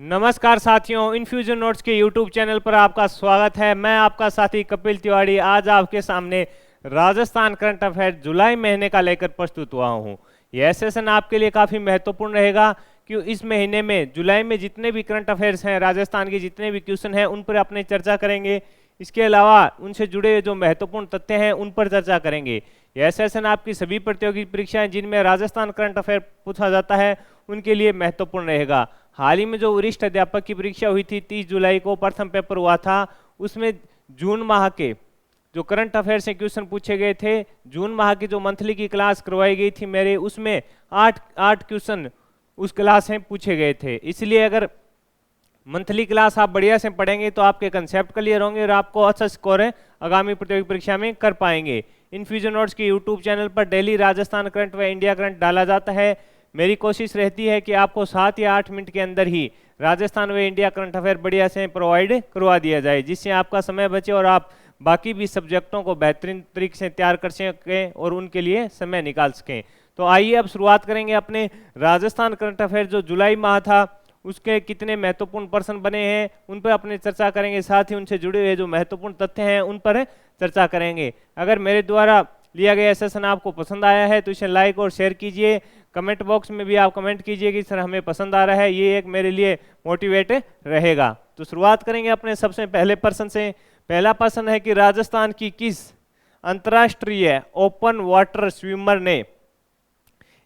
नमस्कार साथियों, infusion notes के यूट्यूब चैनल पर आपका स्वागत है। मैं आपका साथी कपिल तिवारी आज आपके सामने राजस्थान करंट अफेयर जुलाई महीने का लेकर प्रस्तुत हुआ हूं। यह सेशन आपके लिए काफ़ी महत्वपूर्ण रहेगा क्यों इस महीने में जुलाई में जितने भी करंट अफेयर्स हैं, राजस्थान के जितने भी क्वेश्चन हैं उन पर अपने चर्चा करेंगे। इसके अलावा उनसे जुड़े जो महत्वपूर्ण तथ्य हैं उन पर चर्चा करेंगे। यह सेशन आपकी सभी प्रतियोगी परीक्षाएं जिनमें राजस्थान करंट अफेयर पूछा जाता है उनके लिए महत्वपूर्ण रहेगा। हाल ही में जो वरिष्ठ अध्यापक की परीक्षा हुई थी 30 जुलाई को प्रथम पेपर हुआ था, उसमें जून माह के जो करंट अफेयर से क्वेश्चन पूछे गए थे। जून माह की जो मंथली की क्लास करवाई गई थी मेरे, उसमें आठ क्वेश्चन उस क्लास में पूछे गए थे। इसलिए अगर मंथली क्लास आप बढ़िया से पढ़ेंगे तो आपके कंसेप्ट क्लियर होंगे और आपको अच्छा स्कोर आगामी प्रतियोगी परीक्षा में कर पाएंगे। इन्फ्यूजन नोट्स के यूट्यूब चैनल पर डेली राजस्थान करंट व इंडिया करंट डाला जाता है। मेरी कोशिश रहती है कि आपको 7 या 8 मिनट के अंदर ही राजस्थान व इंडिया करंट अफेयर बढ़िया से प्रोवाइड करवा दिया जाए, जिससे आपका समय बचे और आप बाकी भी सब्जेक्टों को बेहतरीन तरीके से तैयार कर सकें और उनके लिए समय निकाल सकें। तो आइए अब शुरुआत करेंगे अपने राजस्थान करंट अफेयर जो जुलाई माह था उसके कितने महत्वपूर्ण प्रश्न बने हैं उन पर अपने चर्चा करेंगे। साथ ही उनसे जुड़े हुए जो महत्वपूर्ण तथ्य हैं उन पर चर्चा करेंगे। अगर मेरे द्वारा लिया गया सेशन आपको पसंद आया है तो इसे लाइक और शेयर कीजिए। कमेंट बॉक्स में भी आप कमेंट कीजिए कि सर हमें पसंद आ रहा है, ये एक मेरे लिए मोटिवेट रहेगा। तो शुरुआत करेंगे अपने सबसे पहले प्रश्न से। पहला प्रश्न है कि राजस्थान की किस अंतर्राष्ट्रीय ओपन वाटर स्विमर ने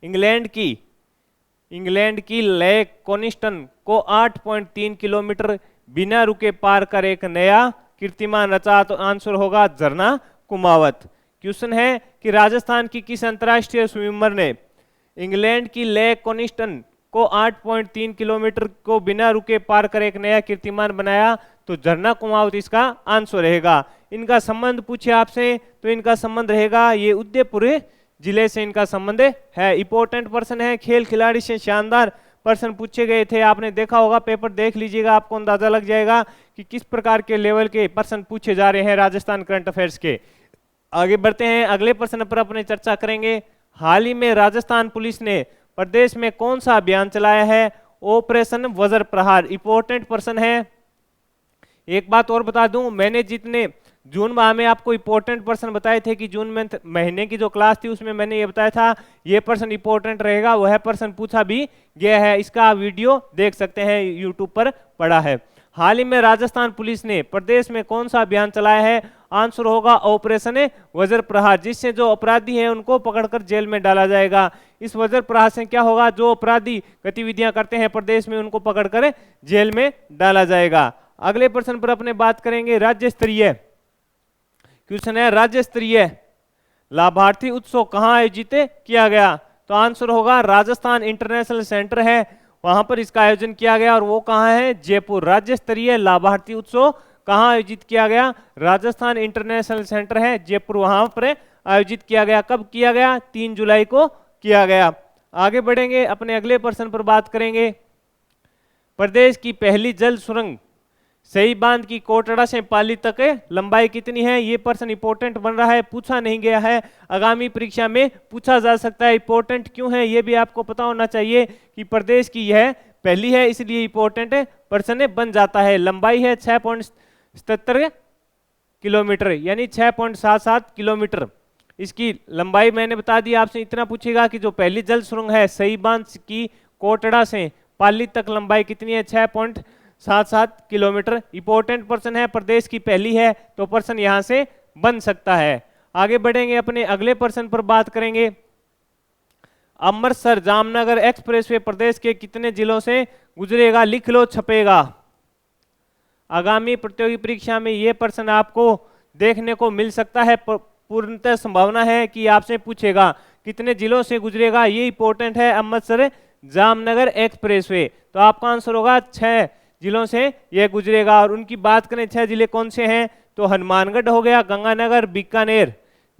इंग्लैंड की लेक कोनिस्टन को 8.3 किलोमीटर बिना रुके पार कर एक नया कीर्तिमान रचा? तो आंसर होगा झरना कुमावत। क्वेश्चन है कि राजस्थान की किस अंतर्राष्ट्रीय स्विमर ने इंग्लैंड की लेक कोनिस्टन को 8.3 किलोमीटर को बिना रुके पार कर एक नया कीर्तिमान बनाया? तो झरना कुमावत इसका आंसर रहेगा। इनका संबंध पूछे आपसे तो इनका संबंध रहेगा, ये उदयपुर जिले से इनका संबंध है। इंपॉर्टेंट पर्सन है, खेल खिलाड़ी से शानदार प्रश्न पूछे गए थे। आपने देखा होगा, पेपर देख लीजिएगा, आपको अंदाजा लग जाएगा कि किस प्रकार के लेवल के प्रश्न पूछे जा रहे हैं राजस्थान करंट अफेयर्स के। आगे बढ़ते हैं, अगले प्रश्न पर अपने चर्चा करेंगे। हाल ही में राजस्थान पुलिस ने प्रदेश में कौन सा अभियान चलाया है? ऑपरेशन वज्र प्रहार। इंपॉर्टेंट प्रश्न है। एक बात और बता दूं, मैंने जितने जून माह में आपको इंपॉर्टेंट प्रश्न बताए थे कि जून महीने की जो क्लास थी उसमें मैंने ये बताया था ये प्रश्न इंपॉर्टेंट रहेगा, वह प्रश्न पूछा भी गया है। इसका वीडियो देख सकते हैं, यूट्यूब पर पड़ा है। हाल ही में राजस्थान पुलिस ने प्रदेश में कौन सा अभियान चलाया है? आंसर होगा ऑपरेशन वज्र प्रहार, जिससे जो अपराधी हैं उनको पकड़कर जेल में डाला जाएगा। इस वज्र प्रहार से क्या होगा, जो अपराधी गतिविधियां करते हैं प्रदेश में उनको पकड़कर जेल में डाला जाएगा। अगले प्रश्न पर अपने बात करेंगे। राज्य स्तरीय क्वेश्चन है, राज्य स्तरीय लाभार्थी उत्सव कहां आयोजित किया गया? तो आंसर होगा राजस्थान इंटरनेशनल सेंटर है, वहां पर इसका आयोजन किया गया और वो कहां है? जयपुर। राज्य स्तरीय लाभार्थी उत्सव कहां आयोजित किया गया? राजस्थान इंटरनेशनल सेंटर है जयपुर, वहां पर आयोजित किया गया। कब किया गया? 3 जुलाई को किया गया। आगे बढ़ेंगे, अपने अगले प्रश्न पर बात करेंगे। प्रदेश की पहली जल सुरंग सही बांध की कोटड़ा से पाली तक लंबाई कितनी है? ये प्रश्न इंपॉर्टेंट बन रहा है, पूछा नहीं गया है, आगामी परीक्षा में पूछा जा सकता है। इंपॉर्टेंट क्यों है ये भी आपको पता होना चाहिए कि प्रदेश की यह पहली है, इसलिए इंपॉर्टेंट प्रश्न बन जाता है। लंबाई है 6.77 किलोमीटर, यानी 6.77 किलोमीटर इसकी लंबाई मैंने बता दी। आपसे इतना पूछेगा कि जो पहली जल सुरंग है सही बांध की कोटड़ा से पाली तक लंबाई कितनी है? 6.77 किलोमीटर। इंपॉर्टेंट प्रश्न है, प्रदेश की पहली है तो प्रश्न यहां से बन सकता है। आगे बढ़ेंगे, अपने अगले प्रश्न पर बात करेंगे। अमृतसर जामनगर एक्सप्रेसवे प्रदेश के कितने जिलों से गुजरेगा? लिख लो, छपेगा। आगामी प्रतियोगी परीक्षा में यह प्रश्न आपको देखने को मिल सकता है, पूर्णतः संभावना है कि आपसे पूछेगा कितने जिलों से गुजरेगा। ये इंपॉर्टेंट है, अमृतसर जामनगर एक्सप्रेसवे। तो आपका आंसर होगा 6 जिलों से यह गुजरेगा। और उनकी बात करें 6 जिले कौन से हैं, तो हनुमानगढ़ हो गया, गंगानगर, बीकानेर,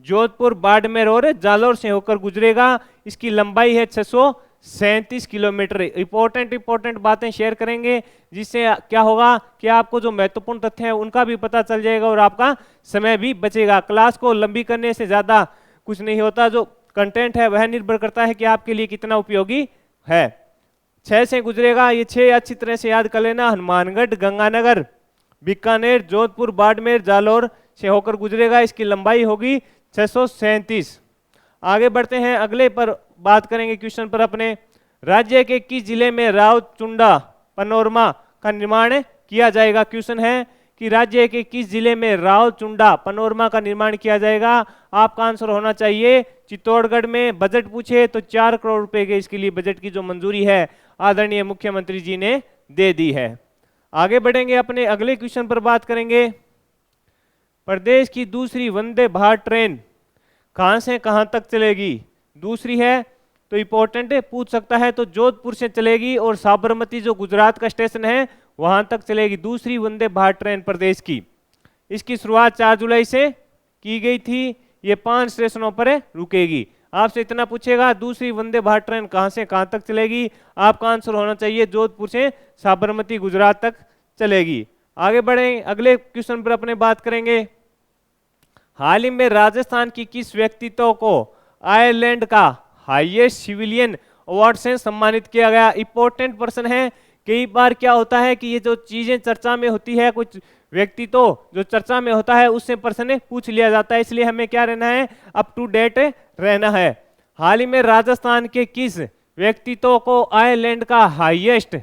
जोधपुर, बाड़मेर और जालोर से होकर गुजरेगा। इसकी लंबाई है 637 किलोमीटर। इंपॉर्टेंट बातें शेयर करेंगे, जिससे क्या होगा कि आपको जो महत्वपूर्ण तथ्य हैं उनका भी पता चल जाएगा और आपका समय भी बचेगा। क्लास को लंबी करने से ज़्यादा कुछ नहीं होता, जो कंटेंट है वह निर्भर करता है कि आपके लिए कितना उपयोगी है। 6 से गुजरेगा, ये 6 अच्छी तरह से याद कर लेना। हनुमानगढ़, गंगानगर, बीकानेर, जोधपुर, बाड़मेर, जालौर से होकर गुजरेगा। इसकी लंबाई होगी 637। आगे बढ़ते हैं, अगले पर बात करेंगे क्वेश्चन पर अपने। राज्य के किस जिले में रावचुंडा पनोरमा का निर्माण किया जाएगा? क्वेश्चन है कि राज्य के किस जिले में रावचुंडा पनोरमा का निर्माण किया जाएगा? आपका आंसर होना चाहिए चित्तौड़गढ़ में। बजट पूछे तो 4 करोड़ रुपए के इसके लिए बजट की जो मंजूरी है आदरणीय मुख्यमंत्री जी ने दे दी है। आगे बढ़ेंगे, अपने अगले क्वेश्चन पर बात करेंगे। प्रदेश की दूसरी वंदे भारत ट्रेन कहां से कहां तक चलेगी? दूसरी है तो इंपॉर्टेंट है, पूछ सकता है। तो जोधपुर से चलेगी और साबरमती जो गुजरात का स्टेशन है वहां तक चलेगी दूसरी वंदे भारत ट्रेन प्रदेश की। इसकी शुरुआत 4 जुलाई से की गई थी। ये 5 स्टेशनों पर रुकेगी। आपसे इतना पूछेगा दूसरी वंदे भारत ट्रेन कहां से कहां तक चलेगी? आपका आंसर होना चाहिए जोधपुर से साबरमती गुजरात तक चलेगी। आगे बढ़े, अगले क्वेश्चन पर अपने बात करेंगे। हाल ही में राजस्थान की किस व्यक्तित्व को आयरलैंड का हाईएस्ट सिविलियन अवार्ड से सम्मानित किया गया? इंपॉर्टेंट पर्सन है। कई बार क्या होता है कि ये जो चीजें चर्चा में होती है, कुछ व्यक्ति तो जो चर्चा में होता है उससे पर्सन पूछ लिया जाता है, इसलिए हमें क्या रहना है, अप टू डेट रहना है। हाल ही में राजस्थान के किस व्यक्तित्व को आयरलैंड का हाईएस्ट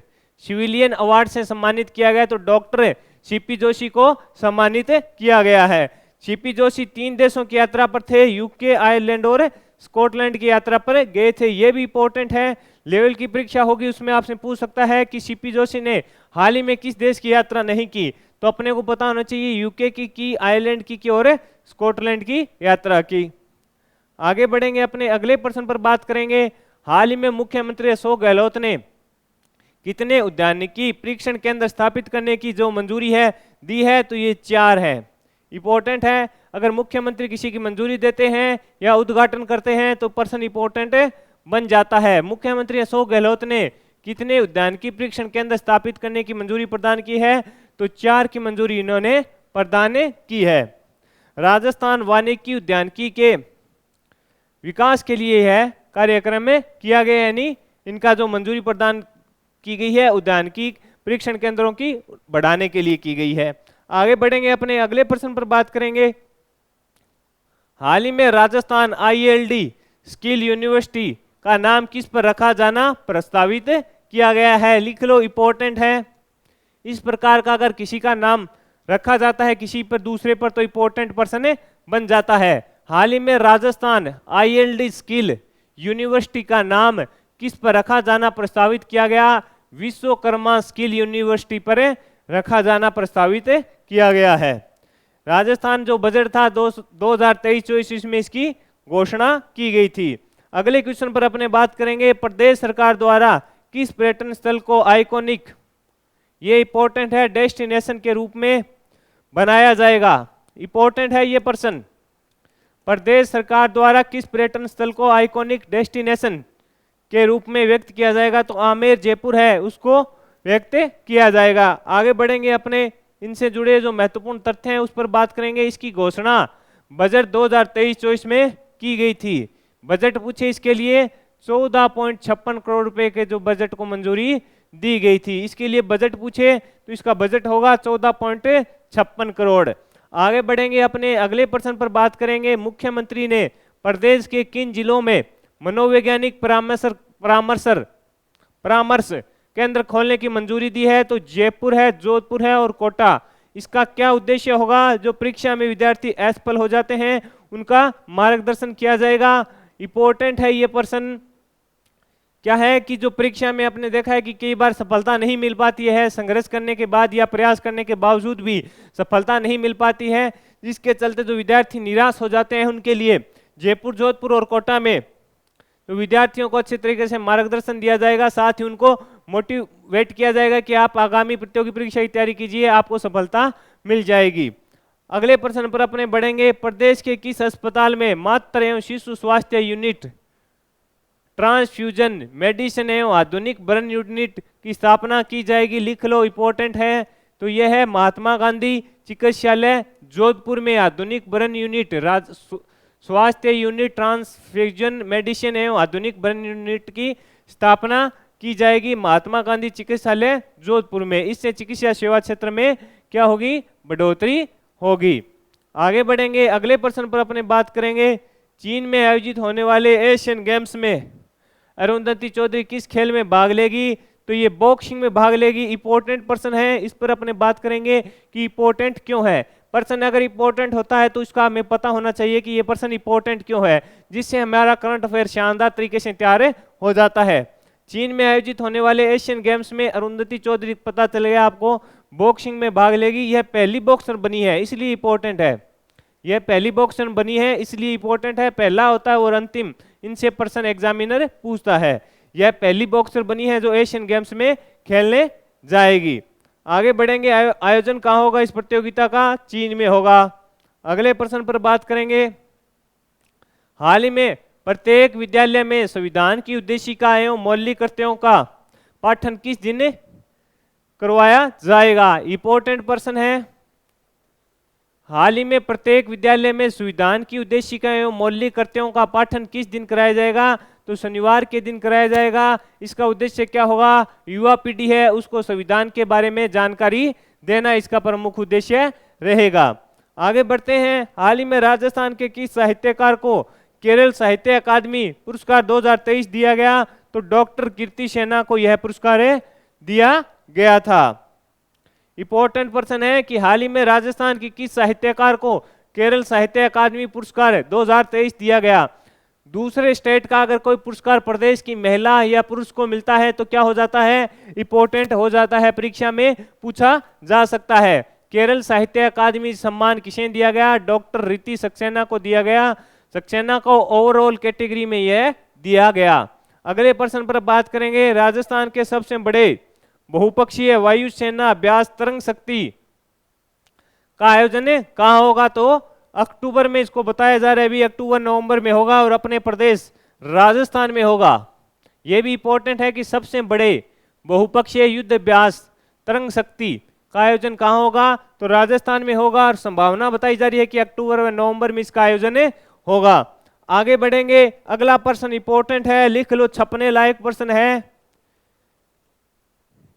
सिविलियन अवार्ड से सम्मानित किया गया? तो डॉक्टर सीपी जोशी को सम्मानित किया गया है। सीपी जोशी 3 देशों की यात्रा पर थे, यूके, आयरलैंड और स्कॉटलैंड की यात्रा पर गए थे। ये भी इंपॉर्टेंट है, लेवल की परीक्षा होगी उसमें आपसे पूछ सकता है कि सीपी जोशी ने हाल ही में किस देश की यात्रा नहीं की? तो अपने को पता होना चाहिए यूके की, आयरलैंड की और स्कॉटलैंड की यात्रा की। आगे बढ़ेंगे, अपने अगले प्रश्न पर बात करेंगे। हाल ही में मुख्यमंत्री अशोक गहलोत ने कितने उद्यानिकी परीक्षण केंद्र स्थापित करने की जो मंजूरी है दी है? तो ये 4 है। इंपॉर्टेंट है, अगर मुख्यमंत्री किसी की मंजूरी देते हैं या उद्घाटन करते हैं तो पर्सन इंपॉर्टेंट बन जाता है। मुख्यमंत्री अशोक गहलोत ने कितने उद्यानिकी परीक्षण केंद्र स्थापित करने की मंजूरी प्रदान की है? तो 4 की मंजूरी इन्होंने प्रदान की है। राजस्थान वानिकी उद्यानिकी के विकास के लिए है कार्यक्रम में किया गया, यानी इनका जो मंजूरी प्रदान की गई है उद्यानिकी परीक्षण केंद्रों की बढ़ाने के लिए की गई है। आगे बढ़ेंगे, अपने अगले प्रश्न पर बात करेंगे। हाल ही में राजस्थान आईएलडी स्किल यूनिवर्सिटी का नाम किस पर रखा जाना प्रस्तावित किया गया है? लिख लो, इंपॉर्टेंट है। इस प्रकार का अगर किसी का नाम रखा जाता है किसी पर दूसरे पर तो इंपॉर्टेंट पर्सन बन जाता है। हाल ही में राजस्थान आईएलडी स्किल यूनिवर्सिटी का नाम किस पर रखा जाना प्रस्तावित किया गया? विश्वकर्मा स्किल यूनिवर्सिटी पर रखा जाना प्रस्तावित किया गया है। राजस्थान जो बजट था 2023-24 में इसकी घोषणा की गई थी। अगले क्वेश्चन पर अपने बात करेंगे। प्रदेश सरकार द्वारा किस पर्यटन स्थल को आइकॉनिक, ये इंपॉर्टेंट है, डेस्टिनेशन के रूप में बनाया जाएगा? इंपॉर्टेंट है ये पर्सन। प्रदेश सरकार द्वारा किस पर्यटन स्थल को आइकॉनिक डेस्टिनेशन के रूप में व्यक्त किया जाएगा? तो आमेर जयपुर है उसको व्यक्त किया जाएगा। आगे बढ़ेंगे, अपने इनसे जुड़े जो महत्वपूर्ण तथ्य हैं उस पर बात करेंगे। इसकी घोषणा बजट 2023-24 में की गई थी। बजट पूछे इसके लिए 14.56 करोड़ रुपए के जो बजट को मंजूरी दी गई थी। इसके लिए बजट पूछे तो इसका बजट होगा 14.56 करोड़। आगे बढ़ेंगे, अपने अगले प्रश्न पर बात करेंगे। मुख्यमंत्री ने प्रदेश के किन जिलों में मनोवैज्ञानिक परामर्श केंद्र खोलने की मंजूरी दी है? तो जयपुर है, जोधपुर है और कोटा। इसका क्या उद्देश्य होगा? जो परीक्षा में विद्यार्थी असफल हो जाते हैं उनका मार्गदर्शन किया जाएगा। इंपॉर्टेंट है ये पर्सन। क्या है कि जो परीक्षा में आपने देखा है कि कई बार सफलता नहीं मिल पाती है, संघर्ष करने के बाद या प्रयास करने के बावजूद भी सफलता नहीं मिल पाती है, जिसके चलते जो विद्यार्थी निराश हो जाते हैं उनके लिए जयपुर, जोधपुर और कोटा में तो विद्यार्थियों को अच्छे तरीके से मार्गदर्शन दिया जाएगा। साथ ही उनको मोटिवेट किया जाएगा कि आप आगामी प्रतियोगी परीक्षा की तैयारी कीजिए, आपको सफलता मिल जाएगी। अगले प्रश्न पर अपने बढ़ेंगे। प्रदेश के किस अस्पताल में मातृ एवं शिशु स्वास्थ्य यूनिट, ट्रांसफ्यूजन मेडिसिन एवं आधुनिक बर्न यूनिट की स्थापना की जाएगी? लिख लो, इंपॉर्टेंट है। तो यह है महात्मा गांधी चिकित्सालय जोधपुर में आधुनिक बर्न यूनिट, स्वास्थ्य यूनिट, ट्रांसफ्यूजन मेडिसिन एवं आधुनिक बर्न यूनिट की स्थापना की जाएगी महात्मा गांधी चिकित्सालय जोधपुर में। इससे चिकित्सा सेवा क्षेत्र में क्या होगी, बढ़ोतरी होगी। आगे बढ़ेंगे, अगले प्रश्न पर अपने बात करेंगे। चीन में आयोजित होने वाले एशियन गेम्स में अरुंधति चौधरी किस खेल में भाग लेगी, तो ये बॉक्सिंग में भाग लेगी। इंपॉर्टेंट प्रश्न है, इस पर अपने बात करेंगे कि इंपॉर्टेंट क्यों है। प्रश्न अगर इंपॉर्टेंट होता है तो इसका हमें पता होना चाहिए कि ये प्रश्न इंपॉर्टेंट क्यों है, जिससे हमारा करंट अफेयर शानदार तरीके से तैयार हो जाता है। चीन में आयोजित होने वाले एशियन गेम्स में अरुंधति चौधरी, पता चल गया आपको, बॉक्सिंग में भाग लेगी। यह पहली बॉक्सर बनी है इसलिए इंपॉर्टेंट है, यह पहली बॉक्सर बनी है इसलिए इंपॉर्टेंट है। पहला होता है और अंतिम, इनसे प्रश्न एग्जामिनर पूछता है। यह पहली बॉक्सर बनी है जो एशियन गेम्स में खेलने जाएगी। आगे बढ़ेंगे, आयोजन कहाँ होगा इस प्रतियोगिता का, चीन में होगा। अगले प्रश्न पर बात करेंगे। हाल ही में प्रत्येक विद्यालय में संविधान की उद्देशिका एवं मौलिक कर्तव्यों का पाठन किस दिन करवाया जाएगा। इंपॉर्टेंट प्रश्न है। हाल ही में प्रत्येक विद्यालय में संविधान की उद्देशिका एवं मौलिक कर्तव्यों का पाठन किस दिन कराया जाएगा, तो शनिवार के दिन कराया जाएगा। इसका उद्देश्य क्या होगा, युवा पीढ़ी है उसको संविधान के बारे में जानकारी देना इसका प्रमुख उद्देश्य रहेगा। आगे बढ़ते हैं। हाल ही में राजस्थान के किस साहित्यकार को केरल साहित्य अकादमी पुरस्कार 2023 दिया गया, तो डॉक्टर कीर्ति सेना को यह पुरस्कार दिया गया था। इंपॉर्टेंट प्रश्न है कि हाल ही में राजस्थान की किस साहित्यकार को केरल साहित्य अकादमी पुरस्कार 2023 दिया गया। दूसरे स्टेट का अगर कोई पुरस्कार प्रदेश की महिला या पुरुष को मिलता है तो क्या हो जाता है, इंपॉर्टेंट हो जाता है, परीक्षा में पूछा जा सकता है। केरल साहित्य अकादमी सम्मान किसे दिया गया, डॉक्टर रीति सक्सेना को दिया गया। सक्सेना को ओवरऑल कैटेगरी में यह दिया गया। अगले प्रश्न पर बात करेंगे। राजस्थान के सबसे बड़े बहुपक्षीय वायुसेना अभ्यास तरंग शक्ति का आयोजन कहाँ होगा, तो अक्टूबर में इसको बताया जा रहा है, अभी अक्टूबर नवंबर में होगा और अपने प्रदेश राजस्थान में होगा। यह भी इंपॉर्टेंट है कि सबसे बड़े बहुपक्षीय युद्ध अभ्यास तरंग शक्ति का आयोजन कहाँ होगा, तो राजस्थान में होगा और संभावना बताई जा रही है कि अक्टूबर व नवंबर में इसका आयोजन होगा। आगे बढ़ेंगे। अगला प्रश्न इंपॉर्टेंट है, लिख लो, छपने लायक प्रश्न है,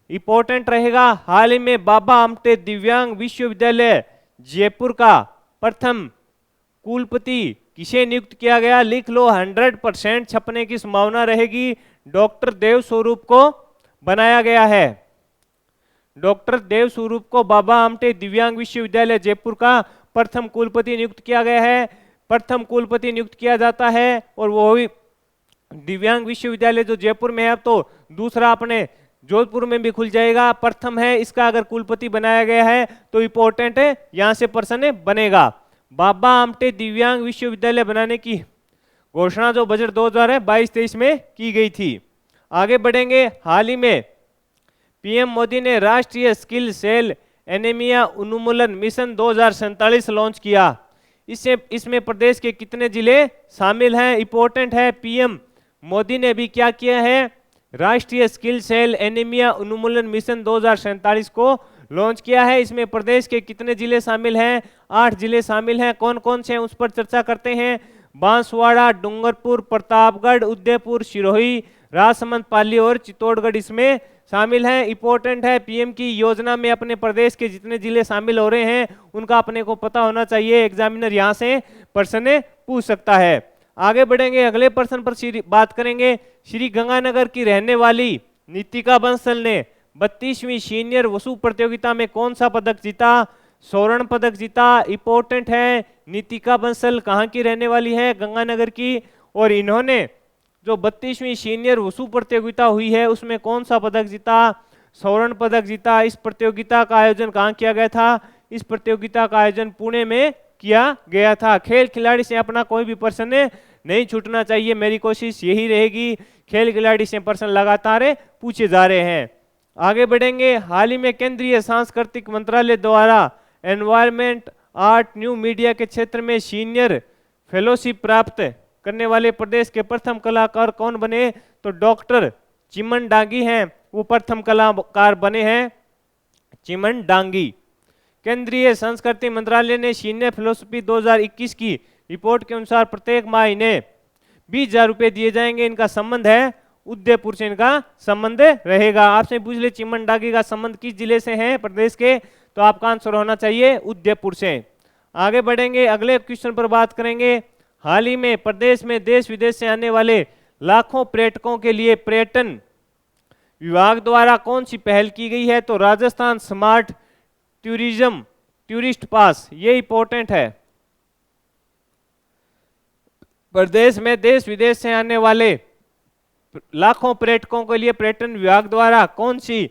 इंपॉर्टेंट रहेगा। हाल ही में बाबा आमटे दिव्यांग विश्वविद्यालय जयपुर का प्रथम कुलपति किसे नियुक्त किया गया, लिख लो, 100% छपने की संभावना रहेगी। डॉक्टर देव स्वरूप को बनाया गया है। डॉक्टर देव स्वरूप को बाबा आमटे दिव्यांग विश्वविद्यालय जयपुर का प्रथम कुलपति नियुक्त किया गया है। प्रथम कुलपति नियुक्त किया जाता है और वो भी दिव्यांग विश्वविद्यालय जो जयपुर में है, अब तो दूसरा अपने जोधपुर में भी खुल जाएगा। प्रथम है, इसका अगर कुलपति बनाया गया है तो इंपॉर्टेंट है, यहां से प्रश्न बनेगा। बाबा आमटे दिव्यांग विश्वविद्यालय बनाने की घोषणा जो बजट 2022-23 में की गई थी। आगे बढ़ेंगे। हाल ही में पीएम मोदी ने राष्ट्रीय स्किल सेल एनीमिया उन्मूलन मिशन 2047 लॉन्च किया। इसमें प्रदेश के कितने जिले शामिल हैं, इंपॉर्टेंट है। पीएम मोदी ने भी क्या किया है, राष्ट्रीय स्किल सेल एनीमिया उन्मूलन मिशन 2047 को लॉन्च किया है। इसमें प्रदेश के कितने जिले शामिल हैं, 8 जिले शामिल हैं। कौन कौन से हैं उस पर चर्चा करते हैं। बांसवाड़ा, डूंगरपुर, प्रतापगढ़, उदयपुर, सिरोही, राजसमंद, पाली और चित्तौड़गढ़ इसमें शामिल हैं। इंपॉर्टेंट है, पीएम की योजना में अपने प्रदेश के जितने जिले शामिल हो रहे हैं उनका अपने को पता होना चाहिए, एग्जामिनर यहां से प्रश्न पूछ सकता है। आगे बढ़ेंगे। अगले प्रश्न पर बात करेंगे। श्री गंगानगर की रहने वाली नीतिका बंसल ने 32वीं सीनियर वसु प्रतियोगिता में कौन सा पदक जीता, स्वर्ण पदक जीता। इंपॉर्टेंट है, नीतिका बंसल कहाँ की रहने वाली है, गंगानगर की, और इन्होंने जो 32वीं सीनियर वसु प्रतियोगिता हुई है उसमें कौन सा पदक जीता, स्वर्ण पदक जीता। इस प्रतियोगिता का आयोजन कहाँ किया गया था, इस प्रतियोगिता का आयोजन पुणे में किया गया था। खेल खिलाड़ी से अपना कोई भी प्रश्न नहीं छूटना चाहिए, मेरी कोशिश यही रहेगी। खेल खिलाड़ी से प्रश्न लगातार पूछे जा रहे हैं। आगे बढ़ेंगे। हाल ही में केंद्रीय सांस्कृतिक मंत्रालय द्वारा एनवायरमेंट, आर्ट, न्यू मीडिया के क्षेत्र में सीनियर फेलोशिप प्राप्त करने वाले प्रदेश के प्रथम कलाकार कौन बने, तो डॉक्टर चिमन डांगी हैं, वो प्रथम कलाकार बने हैं, चिमन डांगी। केंद्रीय संस्कृति मंत्रालय ने सीनियर फेलोशिप 2021 की रिपोर्ट के अनुसार प्रत्येक माह इन्हें 20,000 रुपये दिए जाएंगे। इनका संबंध है उदयपुर से इनका संबंध रहेगा। आपसे पूछ ले चिमनडागी का संबंध किस जिले से है प्रदेश के, तो आपका आंसर होना चाहिए उदयपुर से। आगे बढ़ेंगे, अगले क्वेश्चन पर बात करेंगे। हाल ही में प्रदेश में देश विदेश से आने वाले लाखों पर्यटकों के लिए पर्यटन विभाग द्वारा कौन सी पहल की गई है, तो Rajasthan smart tourism tourist pass, ये इंपॉर्टेंट है। प्रदेश में देश विदेश से आने वाले लाखों पर्यटकों के लिए पर्यटन विभाग द्वारा कौन सी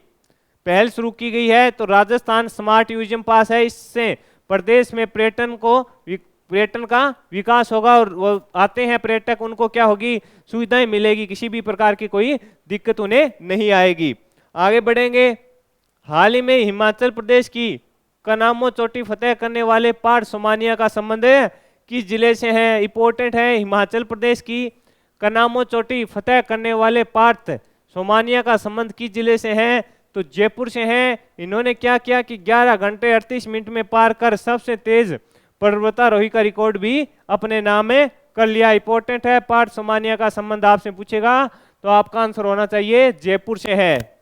पहल शुरू की गई है, तो राजस्थान स्मार्ट टूरिज्म पास है। इससे प्रदेश में पर्यटन का विकास होगा और वो आते हैं पर्यटक, उनको क्या होगी, सुविधाएं मिलेगी, किसी भी प्रकार की कोई दिक्कत उन्हें नहीं आएगी। आगे बढ़ेंगे, हाल ही में हिमाचल प्रदेश की कनामो चोटी फतेह करने वाले पार्थ सोमानिया का संबंध किस जिले से है, इंपॉर्टेंट है। हिमाचल प्रदेश की कनामो चोटी फतेह करने वाले पार्थ सोमानिया का संबंध किस जिले से है, तो जयपुर से है। इन्होंने क्या किया कि 11 घंटे 38 मिनट में पार कर सबसे तेज पर्वतारोही का रिकॉर्ड भी अपने नाम में कर लिया। इंपॉर्टेंट है, पार्थ सोमानिया का संबंध आपसे पूछेगा तो आपका आंसर होना चाहिए जयपुर से है।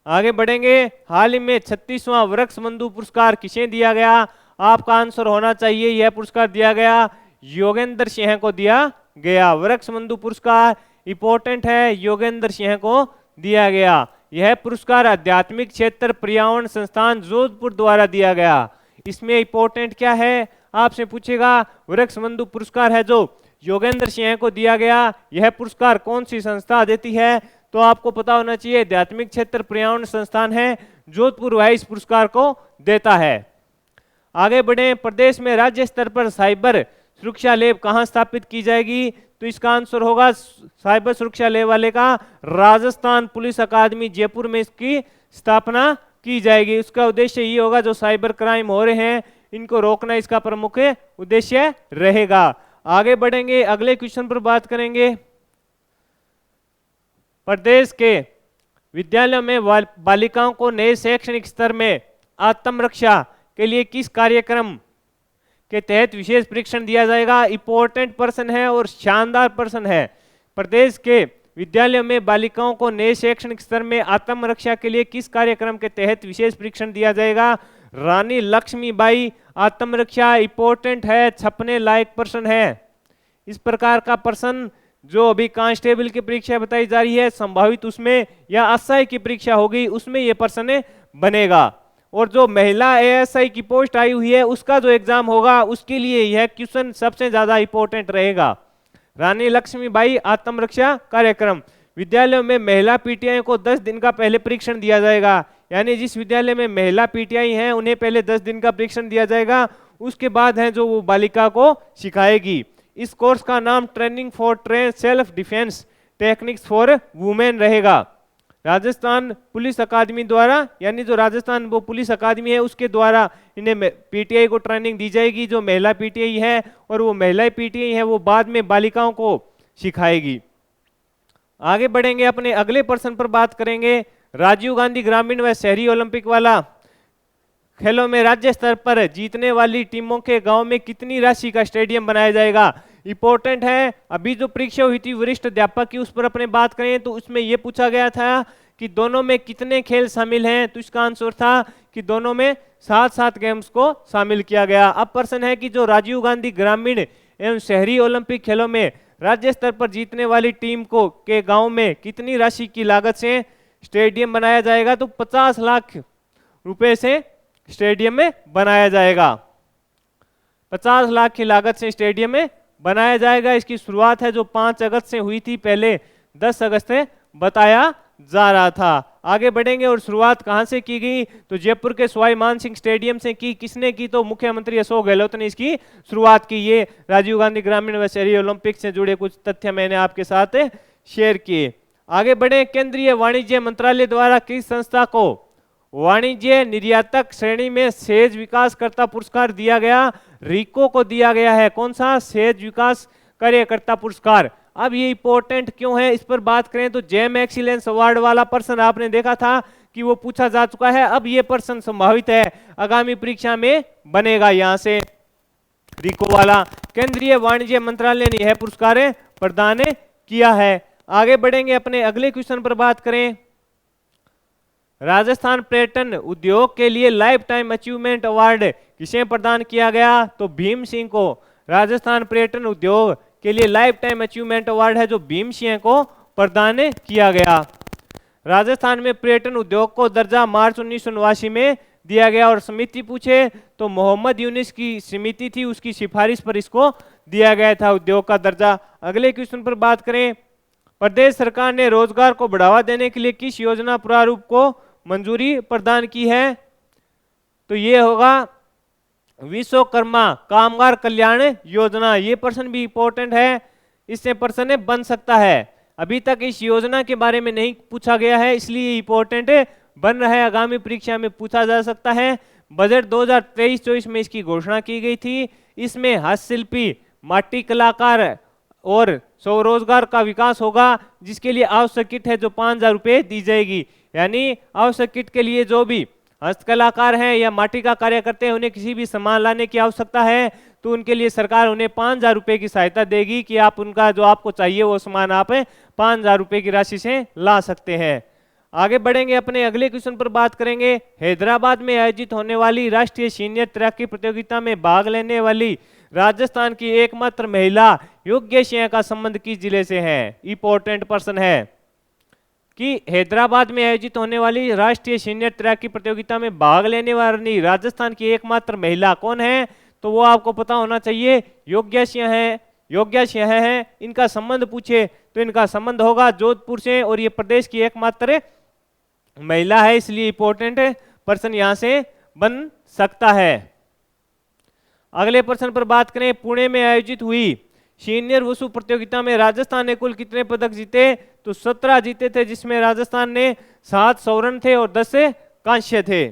आगे बढ़ेंगे, हाल ही में 36वां वृक्ष बंधु पुरस्कार किसे दिया गया, आपका आंसर होना चाहिए यह पुरस्कार दिया गया योगेंद्र सिंह को दिया गया। वृक्ष बंधु पुरस्कार इंपॉर्टेंट है, योगेंद्र सिंह को दिया गया। यह पुरस्कार आध्यात्मिक क्षेत्र पर्यावरण संस्थान जोधपुर द्वारा दिया गया। इसमें इंपॉर्टेंट क्या है, आपसे पूछेगा वृक्ष बंधु पुरस्कार है जो योगेंद्र सिंह को दिया गया, यह पुरस्कार कौन सी संस्था देती है, तो आपको पता होना चाहिए आध्यात्मिक क्षेत्र पर्यावरण संस्थान है जोधपुर, वह इस पुरस्कार को देता है। आगे बढ़े, प्रदेश में राज्य स्तर पर साइबर सुरक्षा लैब कहां स्थापित की जाएगी, तो इसका आंसर होगा साइबर सुरक्षा लैब वाले का राजस्थान पुलिस अकादमी जयपुर में इसकी स्थापना की जाएगी। उसका उद्देश्य ये होगा जो साइबर क्राइम हो रहे हैं इनको रोकना इसका प्रमुख उद्देश्य रहेगा। आगे बढ़ेंगे, अगले क्वेश्चन पर बात करेंगे। प्रदेश के विद्यालयों में बालिकाओं को नए शैक्षणिक स्तर में आत्मरक्षा के लिए किस कार्यक्रम के तहत विशेष प्रशिक्षण दिया जाएगा, इंपॉर्टेंट प्रश्न है और शानदार प्रश्न है। प्रदेश के विद्यालयों में बालिकाओं को नए शैक्षणिक स्तर में आत्मरक्षा के लिए किस कार्यक्रम के तहत विशेष प्रशिक्षण दिया जाएगा, रानी लक्ष्मीबाई आत्मरक्षा, इंपॉर्टेंट है, छपने लायक प्रश्न है। इस प्रकार का प्रश्न जो अभी कांस्टेबल की परीक्षा बताई जा रही है संभावित उसमें या एसआई की परीक्षा होगी उसमें यह प्रश्न बनेगा, और जो महिला एएसआई की पोस्ट आई हुई है उसका जो एग्जाम होगा उसके लिए यह क्वेश्चन सबसे ज्यादा इंपॉर्टेंट रहेगा। रानी लक्ष्मीबाई आत्मरक्षा कार्यक्रम, विद्यालयों में महिला पीटीआई को 10 दिन का पहले परीक्षण दिया जाएगा, यानी जिस विद्यालय में महिला पीटीआई हैं उन्हें पहले 10 दिन का परीक्षण दिया जाएगा, उसके बाद है जो वो बालिका को सिखाएगी। इस कोर्स का नाम training for train self defence techniques for women रहेगा। राजस्थान पुलिस अकादमी द्वारा, यानी जो राजस्थान वो पुलिस अकादमी है उसके द्वारा इन्हें पीटीआई को ट्रेनिंग दी जाएगी जो महिला पीटीआई है, और वो महिला पीटीआई है वो बाद में बालिकाओं को सिखाएगी। आगे बढ़ेंगे, अपने अगले प्रश्न पर बात करेंगे। राजीव गांधी ग्रामीण व शहरी ओलंपिक वाला खेलों में राज्य स्तर पर जीतने वाली टीमों के गांव में कितनी राशि का स्टेडियम बनाया जाएगा, इंपॉर्टेंट है। अभी जो परीक्षा हुई थी वरिष्ठ अध्यापक की उस पर अपने बात करें तो उसमें यह पूछा गया था कि दोनों में कितने खेल शामिल हैं, तो इसका आंसर था कि दोनों में 7-7 गेम्स को शामिल किया गया। अब प्रश्न है कि जो राजीव गांधी ग्रामीण एवं शहरी ओलंपिक खेलों में राज्य स्तर पर जीतने वाली टीम को के गांव में कितनी राशि की लागत से स्टेडियम बनाया जाएगा, तो 50 लाख रुपए से स्टेडियम में बनाया जाएगा। 50 लाख की लागत से स्टेडियम में बनाया जाएगा। इसकी शुरुआत है जो 5 अगस्त से हुई थी, पहले 10 अगस्त से बताया जा रहा था। आगे बढ़ेंगे, और शुरुआत कहां से की गई, तो जयपुर के सवाई मान सिंह स्टेडियम से की। किसने की, तो मुख्यमंत्री अशोक गहलोत ने इसकी शुरुआत की। ये राजीव गांधी ग्रामीण व शहरी ओलंपिक से जुड़े कुछ तथ्य मैंने आपके साथ शेयर किए। आगे बढ़े, केंद्रीय वाणिज्य मंत्रालय द्वारा किस संस्था को वाणिज्य निर्यातक श्रेणी में सहज विकासकर्ता पुरस्कार दिया गया, रिको को दिया गया है। कौन सा, सहज विकास कार्यकर्ता पुरस्कार। अब ये इंपॉर्टेंट क्यों है, इस पर बात करें तो जेम एक्सीलेंस अवार्ड वाला प्रश्न आपने देखा था कि वो पूछा जा चुका है। अब ये प्रश्न संभावित है आगामी परीक्षा में बनेगा, यहां से रिको वाला। केंद्रीय वाणिज्य मंत्रालय ने यह पुरस्कार प्रदान किया है। आगे बढ़ेंगे, अपने अगले क्वेश्चन पर बात करें। राजस्थान पर्यटन उद्योग के लिए लाइफ टाइम अचीवमेंट अवार्ड किसे प्रदान किया गया? तो भीम सिंह को। राजस्थान पर्यटन उद्योग के लिए लाइफ टाइम अचीवमेंट अवार्ड है जो भीम सिंह को प्रदान किया गया। राजस्थान में पर्यटन उद्योग को दर्जा मार्च 1989 में दिया गया। और समिति पूछे तो मोहम्मद यूनिस की समिति थी, उसकी सिफारिश पर इसको दिया गया था उद्योग का दर्जा। अगले क्वेश्चन पर बात करें, प्रदेश सरकार ने रोजगार को बढ़ावा देने के लिए किस योजना प्रारूप को मंजूरी प्रदान की है? तो ये होगा विश्वकर्मा कामगार कल्याण योजना। ये प्रश्न भी इंपॉर्टेंट है, इससे प्रश्न बन सकता है। अभी तक इस योजना के बारे में नहीं पूछा गया है, इसलिए इंपॉर्टेंट बन रहा है, आगामी परीक्षा में पूछा जा सकता है। बजट 2023-24 में इसकी घोषणा की गई थी। इसमें हस्तशिल्पी, माटी कलाकार और स्वरोजगार का विकास होगा, जिसके लिए आवश्यक किट है जो 5,000 रुपये दी जाएगी। यानी आवश्यक किट के लिए जो भी हस्तकलाकार हैं या माटी का कार्य करते हैं, उन्हें किसी भी सामान लाने की आवश्यकता है तो उनके लिए सरकार उन्हें 5,000 रुपये की सहायता देगी कि आप उनका जो आपको चाहिए वो सामान आप 5,000 रुपये की राशि से ला सकते हैं। आगे बढ़ेंगे, अपने अगले क्वेश्चन पर बात करेंगे। हैदराबाद में आयोजित होने वाली राष्ट्रीय सीनियर तैराकी प्रतियोगिता में भाग लेने वाली राजस्थान की एकमात्र महिला योग्य सिंह का संबंध किस जिले से है? इंपॉर्टेंट प्रश्न है कि हैदराबाद में आयोजित होने वाली राष्ट्रीय सीनियर तैराकी प्रतियोगिता में भाग लेने वाली राजस्थान की एकमात्र महिला कौन है? तो वो आपको पता होना चाहिए, योग्य सिंह है। योग्य सिंह है, इनका संबंध पूछे तो इनका संबंध होगा जोधपुर से, और ये प्रदेश की एकमात्र महिला है, इसलिए इंपॉर्टेंट प्रश्न यहां से बन सकता है। अगले प्रश्न पर बात करें, पुणे में आयोजित हुई सीनियर वुशु प्रतियोगिता में राजस्थान ने कुल कितने पदक जीते? तो 17 जीते थे, जिसमें राजस्थान ने 7 स्वर्ण थे और 10 कांस्य थे।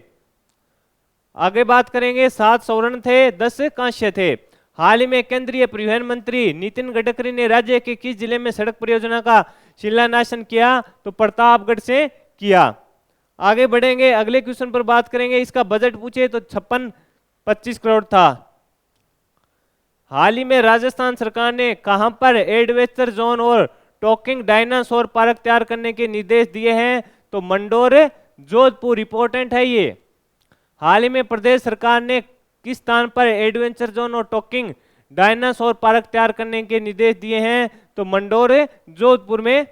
आगे बात करेंगे, 7 स्वर्ण थे, 10 कांस्य थे। हाल ही में केंद्रीय परिवहन मंत्री नितिन गडकरी ने राज्य के किस जिले में सड़क परियोजना का शिलान्यास किया? तो प्रतापगढ़ से किया। आगे बढ़ेंगे, अगले क्वेश्चन पर बात करेंगे। इसका बजट पूछे तो 56-25 करोड़ था। हाल ही में राजस्थान सरकार ने कहां पर एडवेंचर जोन और टॉकिंग डायनासोर पार्क तैयार करने के निर्देश दिए हैं? तो मंडोर जोधपुर। इंपॉर्टेंट है ये। हाल ही में प्रदेश सरकार ने किस स्थान पर एडवेंचर जोन और टॉकिंग डायनासोर पार्क तैयार करने के निर्देश दिए हैं? तो मंडोर जोधपुर में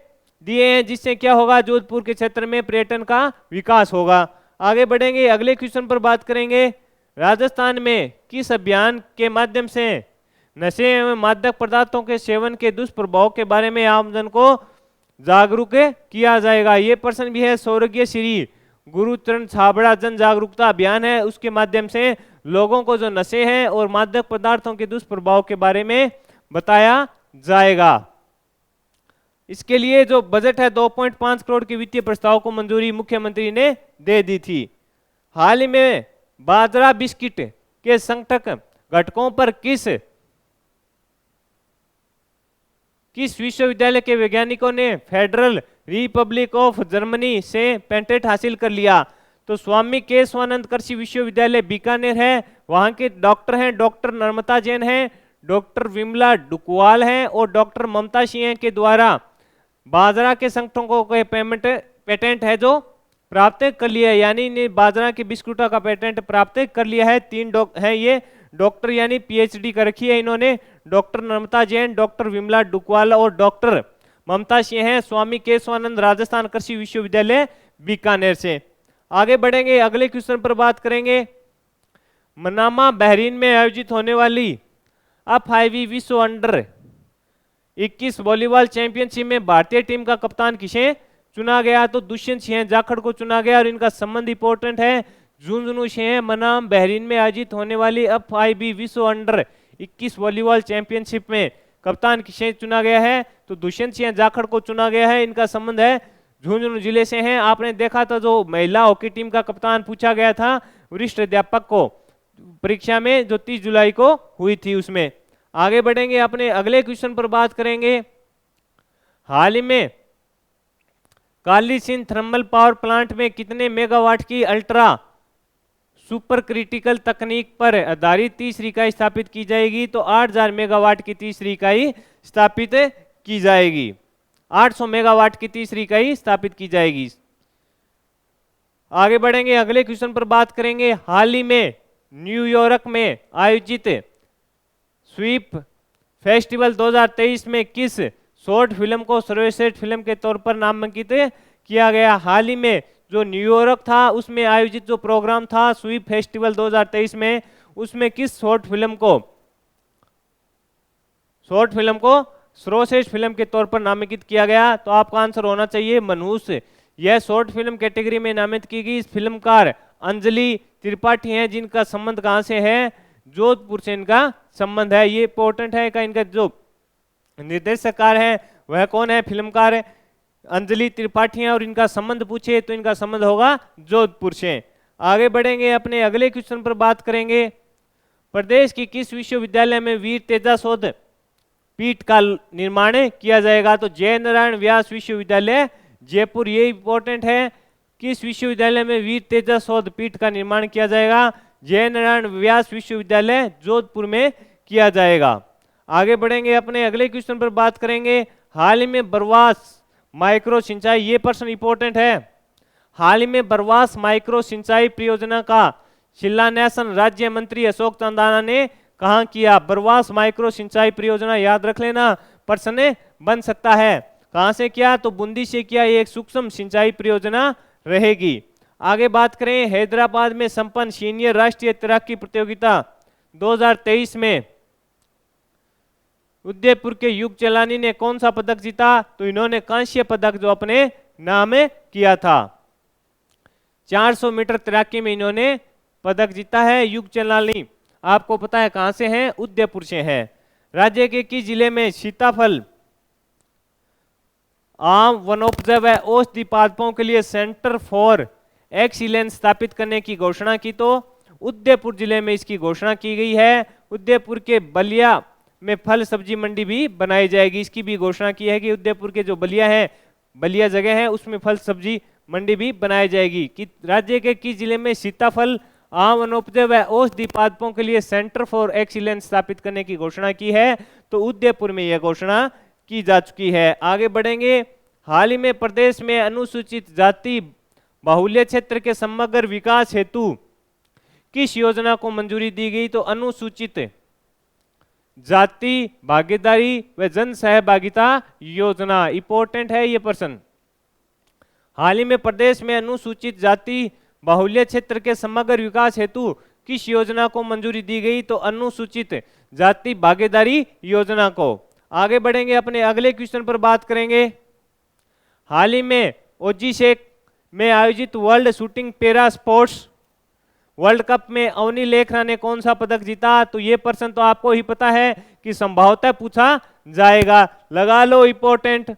दिए हैं, जिससे क्या होगा, जोधपुर के क्षेत्र में पर्यटन का विकास होगा। आगे बढ़ेंगे, अगले क्वेश्चन पर बात करेंगे। राजस्थान में किस अभियान के माध्यम से नशे एवं मादक पदार्थों के सेवन के दुष्प्रभाव के बारे में आमजन को जागरूक किया जाएगा? ये प्रश्न भी है। स्वर्गीय श्री गुरुचरण छाबड़ा जन जागरूकता अभियान है, उसके माध्यम से लोगों को जो नशे हैं और मादक पदार्थों के दुष्प्रभाव के बारे में बताया जाएगा। इसके लिए जो बजट है 2.5 करोड़ के वित्तीय प्रस्ताव को मंजूरी मुख्यमंत्री ने दे दी थी। हाल ही में बाजरा बिस्किट के संकटक घटकों पर किस विश्वविद्यालय के वैज्ञानिकों ने फेडरल रिपब्लिक ऑफ जर्मनी से पेटेंट हासिल कर लिया? तो स्वामी केशवानंद कृषि विश्वविद्यालय बीकानेर है, वहां के डॉक्टर हैं डॉक्टर नर्मदा जैन हैं, डॉक्टर विमला डुकवाल हैं और डॉक्टर ममता सिंह के द्वारा बाजरा के संकटों को पेटेंट है जो प्राप्त कर लिया है, यानी बाजरा के बिस्कुटों का पेटेंट प्राप्त कर लिया है। 3 हैं ये डॉक्टर, यानी पीएचडी कर रखी है इन्होंने। डॉक्टर नर्मदा जैन, डॉक्टर विमला डुकवाल और डॉक्टर ममता सिंह हैं, स्वामी केशवानंद राजस्थान कृषि विश्वविद्यालय बीकानेर से। आगे बढ़ेंगे, अगले क्वेश्चन पर बात करेंगे। मनामा बहरीन में आयोजित होने वाली FIV विश्व अंडर 21 वॉलीबॉल चैंपियनशिप में भारतीय टीम का कप्तान किसे चुना गया? तो दुष्यंत सिंह जाखड़ को चुना गया, और इनका संबंध इंपॉर्टेंट है। झुंझुनू सिंह मनाम बहरीन में आयोजित होने वाली FIV विश्व अंडर 21 वॉलीबॉल चैंपियनशिप में कप्तान किसे चुना गया है? तो दुष्यंत सिंह जाखड़ को चुना गया है। इनका संबंध है झुंझुनू जिले से हैं। आपने देखा था जो महिला हॉकी टीम का कप्तान पूछा गया था वरिष्ठ अध्यापक को परीक्षा में, जो 30 जुलाई को हुई थी उसमें। आगे बढ़ेंगे, अपने अगले क्वेश्चन पर बात करेंगे। हाल ही में Kali Sindh thermal power plant में कितने मेगावाट की अल्ट्रा सुपर क्रिटिकल तकनीक पर आधारित तीसरी इकाई स्थापित की जाएगी? तो 8,000 मेगावाट की तीसरी इकाई स्थापित की जाएगी। 800 मेगावाट की तीसरी इकाई स्थापित की जाएगी। आगे बढ़ेंगे, अगले क्वेश्चन पर बात करेंगे। हाल ही में न्यूयॉर्क में आयोजित स्वीप फेस्टिवल 2023 में किस शॉर्ट फिल्म को सर्वश्रेष्ठ फिल्म के तौर पर नामांकित किया गया? हाल ही में जो न्यूयॉर्क था उसमें आयोजित जो प्रोग्राम था स्वीप फेस्टिवल 2023 में, उसमें किस शॉर्ट फिल्म को सर्वश्रेष्ठ फिल्म के तौर पर नामांकित किया गया? तो आपका आंसर होना चाहिए मनहूस। यह शॉर्ट फिल्म कैटेगरी में नामित की गई। इस फिल्मकार अंजलि त्रिपाठी हैं, जिनका संबंध कहां से है? जोधपुर से इनका संबंध है। ये इंपॉर्टेंट है का, इनका जो निर्देशककार है वह कौन है? फिल्मकार अंजलि त्रिपाठी हैं, और इनका संबंध पूछे तो इनका संबंध होगा जोधपुर से। आगे बढ़ेंगे, अपने अगले क्वेश्चन पर बात करेंगे। प्रदेश की किस विश्वविद्यालय में वीर तेजा शोध पीठ का निर्माण किया जाएगा? तो जय नारायण व्यास विश्वविद्यालय जयपुर। ये इंपॉर्टेंट है, किस विश्वविद्यालय में वीर तेजा शोध पीठ का निर्माण किया जाएगा? जय नारायण व्यास विश्वविद्यालय जोधपुर में किया जाएगा। आगे बढ़ेंगे, अपने अगले क्वेश्चन पर बात करेंगे। हाल ही में बरवास माइक्रो सिंचाई, ये प्रश्न इंपॉर्टेंट है। हाल ही में बरवास माइक्रो सिंचाई परियोजना का शिलान्यास राज्य मंत्री अशोक चंदाना ने कहां किया? बरवास माइक्रो सिंचाई परियोजना याद रख लेना, प्रश्न बन सकता है। कहां से किया? तो बूंदी से किया। ये एक सूक्ष्म सिंचाई परियोजना रहेगी। आगे बात करें, हैदराबाद में संपन्न सीनियर राष्ट्रीय तैराकी प्रतियोगिता 2023 में उदयपुर के युग चलानी ने कौन सा पदक जीता? तो इन्होंने कांस्य पदक जो अपने नाम किया था। 400 मीटर तैराकी में इन्होंने पदक जीता है। युग चलानी आपको पता है कहां से हैं? उदयपुर से हैं। राज्य के किस जिले में सीताफल, आम, वनोपज व औषधि पादपों के लिए सेंटर फॉर एक्सीलेंस स्थापित करने की घोषणा की? तो उदयपुर जिले में इसकी घोषणा की गई है। उदयपुर के बलिया में फल सब्जी मंडी भी बनाई जाएगी। इसकी भी घोषणा की है कि उदयपुर के जो बलिया जगह है उसमें फल सब्जी मंडी भी बनाई जाएगी। कि राज्य के किस जिले में सीताफल, आम, वनोपज व औषधि पादपों के लिए सेंटर फॉर एक्सीलेंस स्थापित करने की घोषणा की है? तो उदयपुर में यह घोषणा की जा चुकी है। आगे बढ़ेंगे, हाल ही में प्रदेश में अनुसूचित जाति बाहुल्य क्षेत्र के समग्र विकास हेतु किस योजना को मंजूरी दी गई? तो अनुसूचित जाति भागीदारी व जन सहभागिता योजना। इंपॉर्टेंट है ये प्रश्न। हाल ही में प्रदेश में अनुसूचित जाति बाहुल्य क्षेत्र के समग्र विकास हेतु किस योजना को मंजूरी दी गई? तो अनुसूचित जाति भागीदारी योजना को। आगे बढ़ेंगे, अपने अगले क्वेश्चन पर बात करेंगे। हाल ही में ओजीशेक में आयोजित world shooting para sports world cup में अवनी लेखरा ने कौन सा पदक जीता? तो ये प्रश्न तो आपको ही पता है कि संभवतः पूछा जाएगा, लगा लो इंपॉर्टेंट।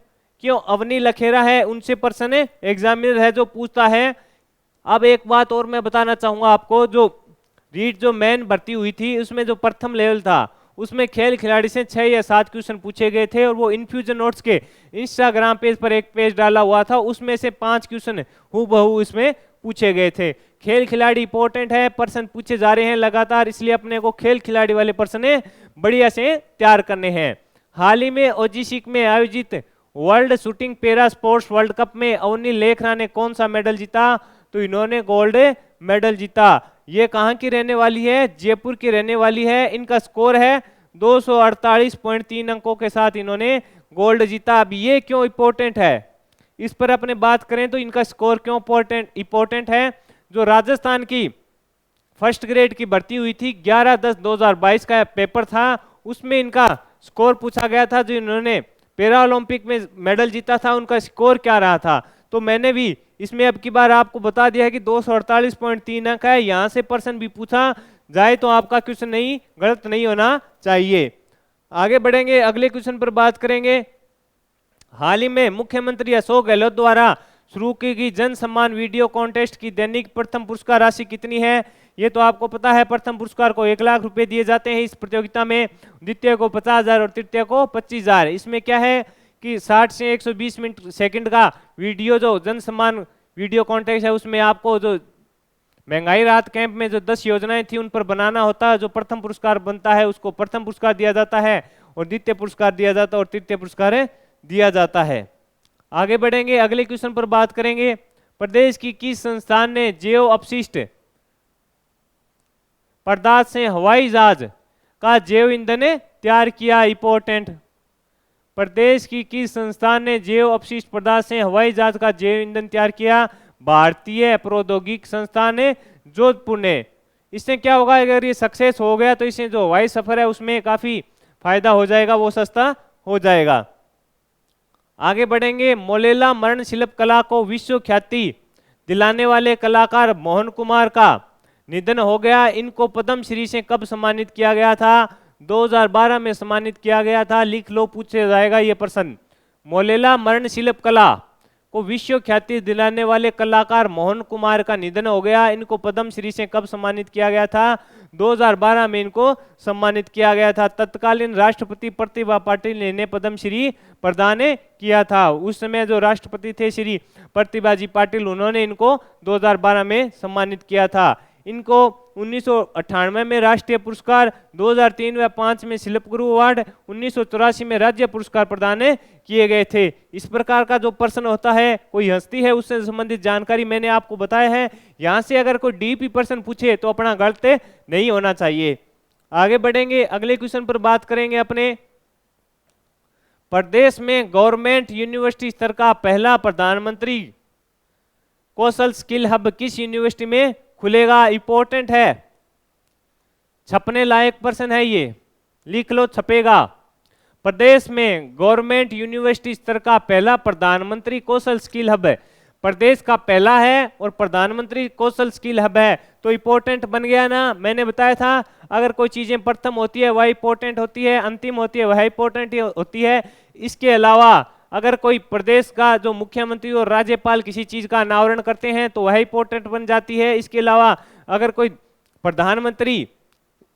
क्यों? अवनी लखेरा है, उनसे प्रश्न एग्जामिनर है जो पूछता है। अब एक बात और मैं बताना चाहूंगा आपको, जो मेन भर्ती हुई थी उसमें जो प्रथम लेवल था उसमें खेल खिलाड़ी से 6 या 7 क्वेश्चन पूछे गए थे, और वो इन्फ्यूजन नोट्स के इंस्टाग्राम पेज पर एक पेज डाला हुआ था, उसमें से 5 क्वेश्चन हूबहू इसमें पूछे गए थे। खेल खिलाड़ी इंपॉर्टेंट है, प्रश्न पूछे जा रहे हैं लगातार, इसलिए अपने को खेल खिलाड़ी वाले प्रश्न बढ़िया से तैयार करने हैं। हाल ही में ओजीसिक में आयोजित world shooting para sports world cup में अवनी लेखरा ने कौन सा मेडल जीता? तो इन्होंने गोल्ड मेडल जीता। ये कहाँ की रहने वाली है? जयपुर की रहने वाली है। इनका स्कोर है 248.3 अंकों के साथ इन्होंने गोल्ड जीता। अब ये क्यों इंपॉर्टेंट है, इस पर अपने बात करें तो इनका स्कोर क्यों इंपॉर्टेंट है? जो राजस्थान की फर्स्ट ग्रेड की भर्ती हुई थी 11/10/2022 का पेपर था, उसमें इनका स्कोर पूछा गया था। जो इन्होंने पैरा ओलंपिक में मेडल जीता था उनका स्कोर क्या रहा था? तो मैंने भी इसमें अब की बार आपको बता दिया है कि 248.3 अंक है। यहां से प्रश्न भी पूछा जाए तो आपका क्वेश्चन गलत नहीं होना चाहिए। आगे बढ़ेंगे, अगले क्वेश्चन पर बात करेंगे। हाल ही में मुख्यमंत्री अशोक गहलोत द्वारा शुरू की गई जन सम्मान वीडियो कॉन्टेस्ट की दैनिक प्रथम पुरस्कार राशि कितनी है? ये तो आपको पता है, प्रथम पुरस्कार को 1 लाख रुपए दिए जाते हैं इस प्रतियोगिता में, द्वितीय को 50,000 और तृतीय को 25,000। इसमें क्या है कि 60 से 120 मिनट सेकंड का वीडियो जो जन सम्मान वीडियो कॉन्टेस्ट है उसमें आपको जो महंगाई राहत कैंप में जो 10 योजनाएं थी उन पर बनाना होता है। जो प्रथम पुरस्कार बनता है उसको प्रथम पुरस्कार दिया जाता है, और द्वितीय पुरस्कार दिया जाता है, और तृतीय पुरस्कार दिया जाता है। आगे बढ़ेंगे, अगले क्वेश्चन पर बात करेंगे। प्रदेश की किस संस्थान ने जैव अपशिष्ट पदार्थ से हवाई जहाज का जैव ईंधन तैयार किया? इंपॉर्टेंट। प्रदेश की किस संस्थान ने जैव अपशिष्ट पदार्थ से हवाई जहाज का जैव ईंधन तैयार किया? भारतीय प्रौद्योगिकी संस्थान है जोधपुर ने। इससे क्या होगा, अगर ये सक्सेस हो गया तो इससे जो हवाई सफर है उसमें काफी फायदा हो जाएगा, वो सस्ता हो जाएगा। आगे बढ़ेंगे, मोलेला मरण शिल्प कला को विश्व ख्याति दिलाने वाले कलाकार मोहन कुमार का निधन हो गया। इनको पद्मश्री से कब सम्मानित किया गया था? 2012 में सम्मानित किया गया था। लिख लो, पूछा जाएगा ये प्रश्न। मोलेला मरण शिल्प कला को विश्व ख्याति दिलाने वाले कलाकार मोहन कुमार का निधन हो गया। इनको पद्मश्री से कब सम्मानित किया गया था? 2012 में इनको सम्मानित किया गया था। तत्कालीन राष्ट्रपति प्रतिभा पाटिल ने इन्हें पद्मश्री प्रदान किया था। उस समय जो राष्ट्रपति थे श्री प्रतिभा जी पाटिल, उन्होंने इनको 2012 में सम्मानित किया था। इनको 1998 में राष्ट्रीय पुरस्कार, 2003 व 2005 में शिल्पगुरु अवार्ड, 1984 में राज्य पुरस्कार प्रदान किए गए थे। इस प्रकार का जो प्रश्न होता है, कोई हस्ती है उससे संबंधित जानकारी मैंने आपको बताया है। यहां से अगर कोई डीपी प्रश्न पूछे तो अपना गलत नहीं होना चाहिए। आगे बढ़ेंगे, अगले क्वेश्चन पर बात करेंगे अपने। प्रदेश में गवर्नमेंट यूनिवर्सिटी स्तर का पहला प्रधानमंत्री कौशल स्किल हब किस यूनिवर्सिटी में खुलेगा? इंपॉर्टेंट है, छपने लायक प्रश्न है ये, लिख लो, छपेगा। प्रदेश में गवर्नमेंट यूनिवर्सिटी स्तर का पहला प्रधानमंत्री कौशल स्किल हब है। प्रदेश का पहला है और प्रधानमंत्री कौशल स्किल हब है, तो इंपॉर्टेंट बन गया ना। मैंने बताया था अगर कोई चीजें प्रथम होती है वह इंपॉर्टेंट होती है, अंतिम होती है वह इंपॉर्टेंट होती है। इसके अलावा अगर कोई प्रदेश का जो मुख्यमंत्री और राज्यपाल किसी चीज का अनावरण करते हैं तो वह इंपॉर्टेंट बन जाती है। इसके अलावा अगर कोई प्रधानमंत्री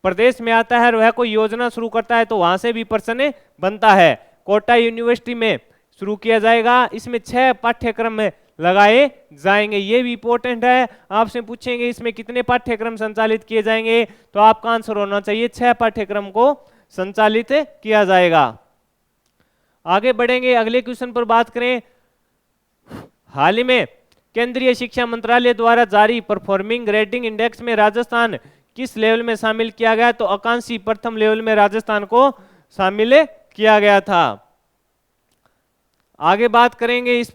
प्रदेश में आता है और वह कोई योजना शुरू करता है तो वहां से भी प्रश्न बनता है। कोटा यूनिवर्सिटी में शुरू किया जाएगा, इसमें 6 पाठ्यक्रम लगाए जाएंगे, ये भी इंपॉर्टेंट है। आपसे पूछेंगे इसमें कितने पाठ्यक्रम संचालित किए जाएंगे, तो आपका आंसर होना चाहिए 6 पाठ्यक्रम को संचालित किया जाएगा। आगे बढ़ेंगे, अगले क्वेश्चन पर बात करें। हाल ही में केंद्रीय शिक्षा मंत्रालय द्वारा जारी परफॉर्मिंग ग्रेडिंग इंडेक्स में राजस्थान किस लेवल में शामिल किया गया? तो आकांक्षी प्रथम लेवल में राजस्थान को शामिल किया गया था। आगे बात करेंगे, इस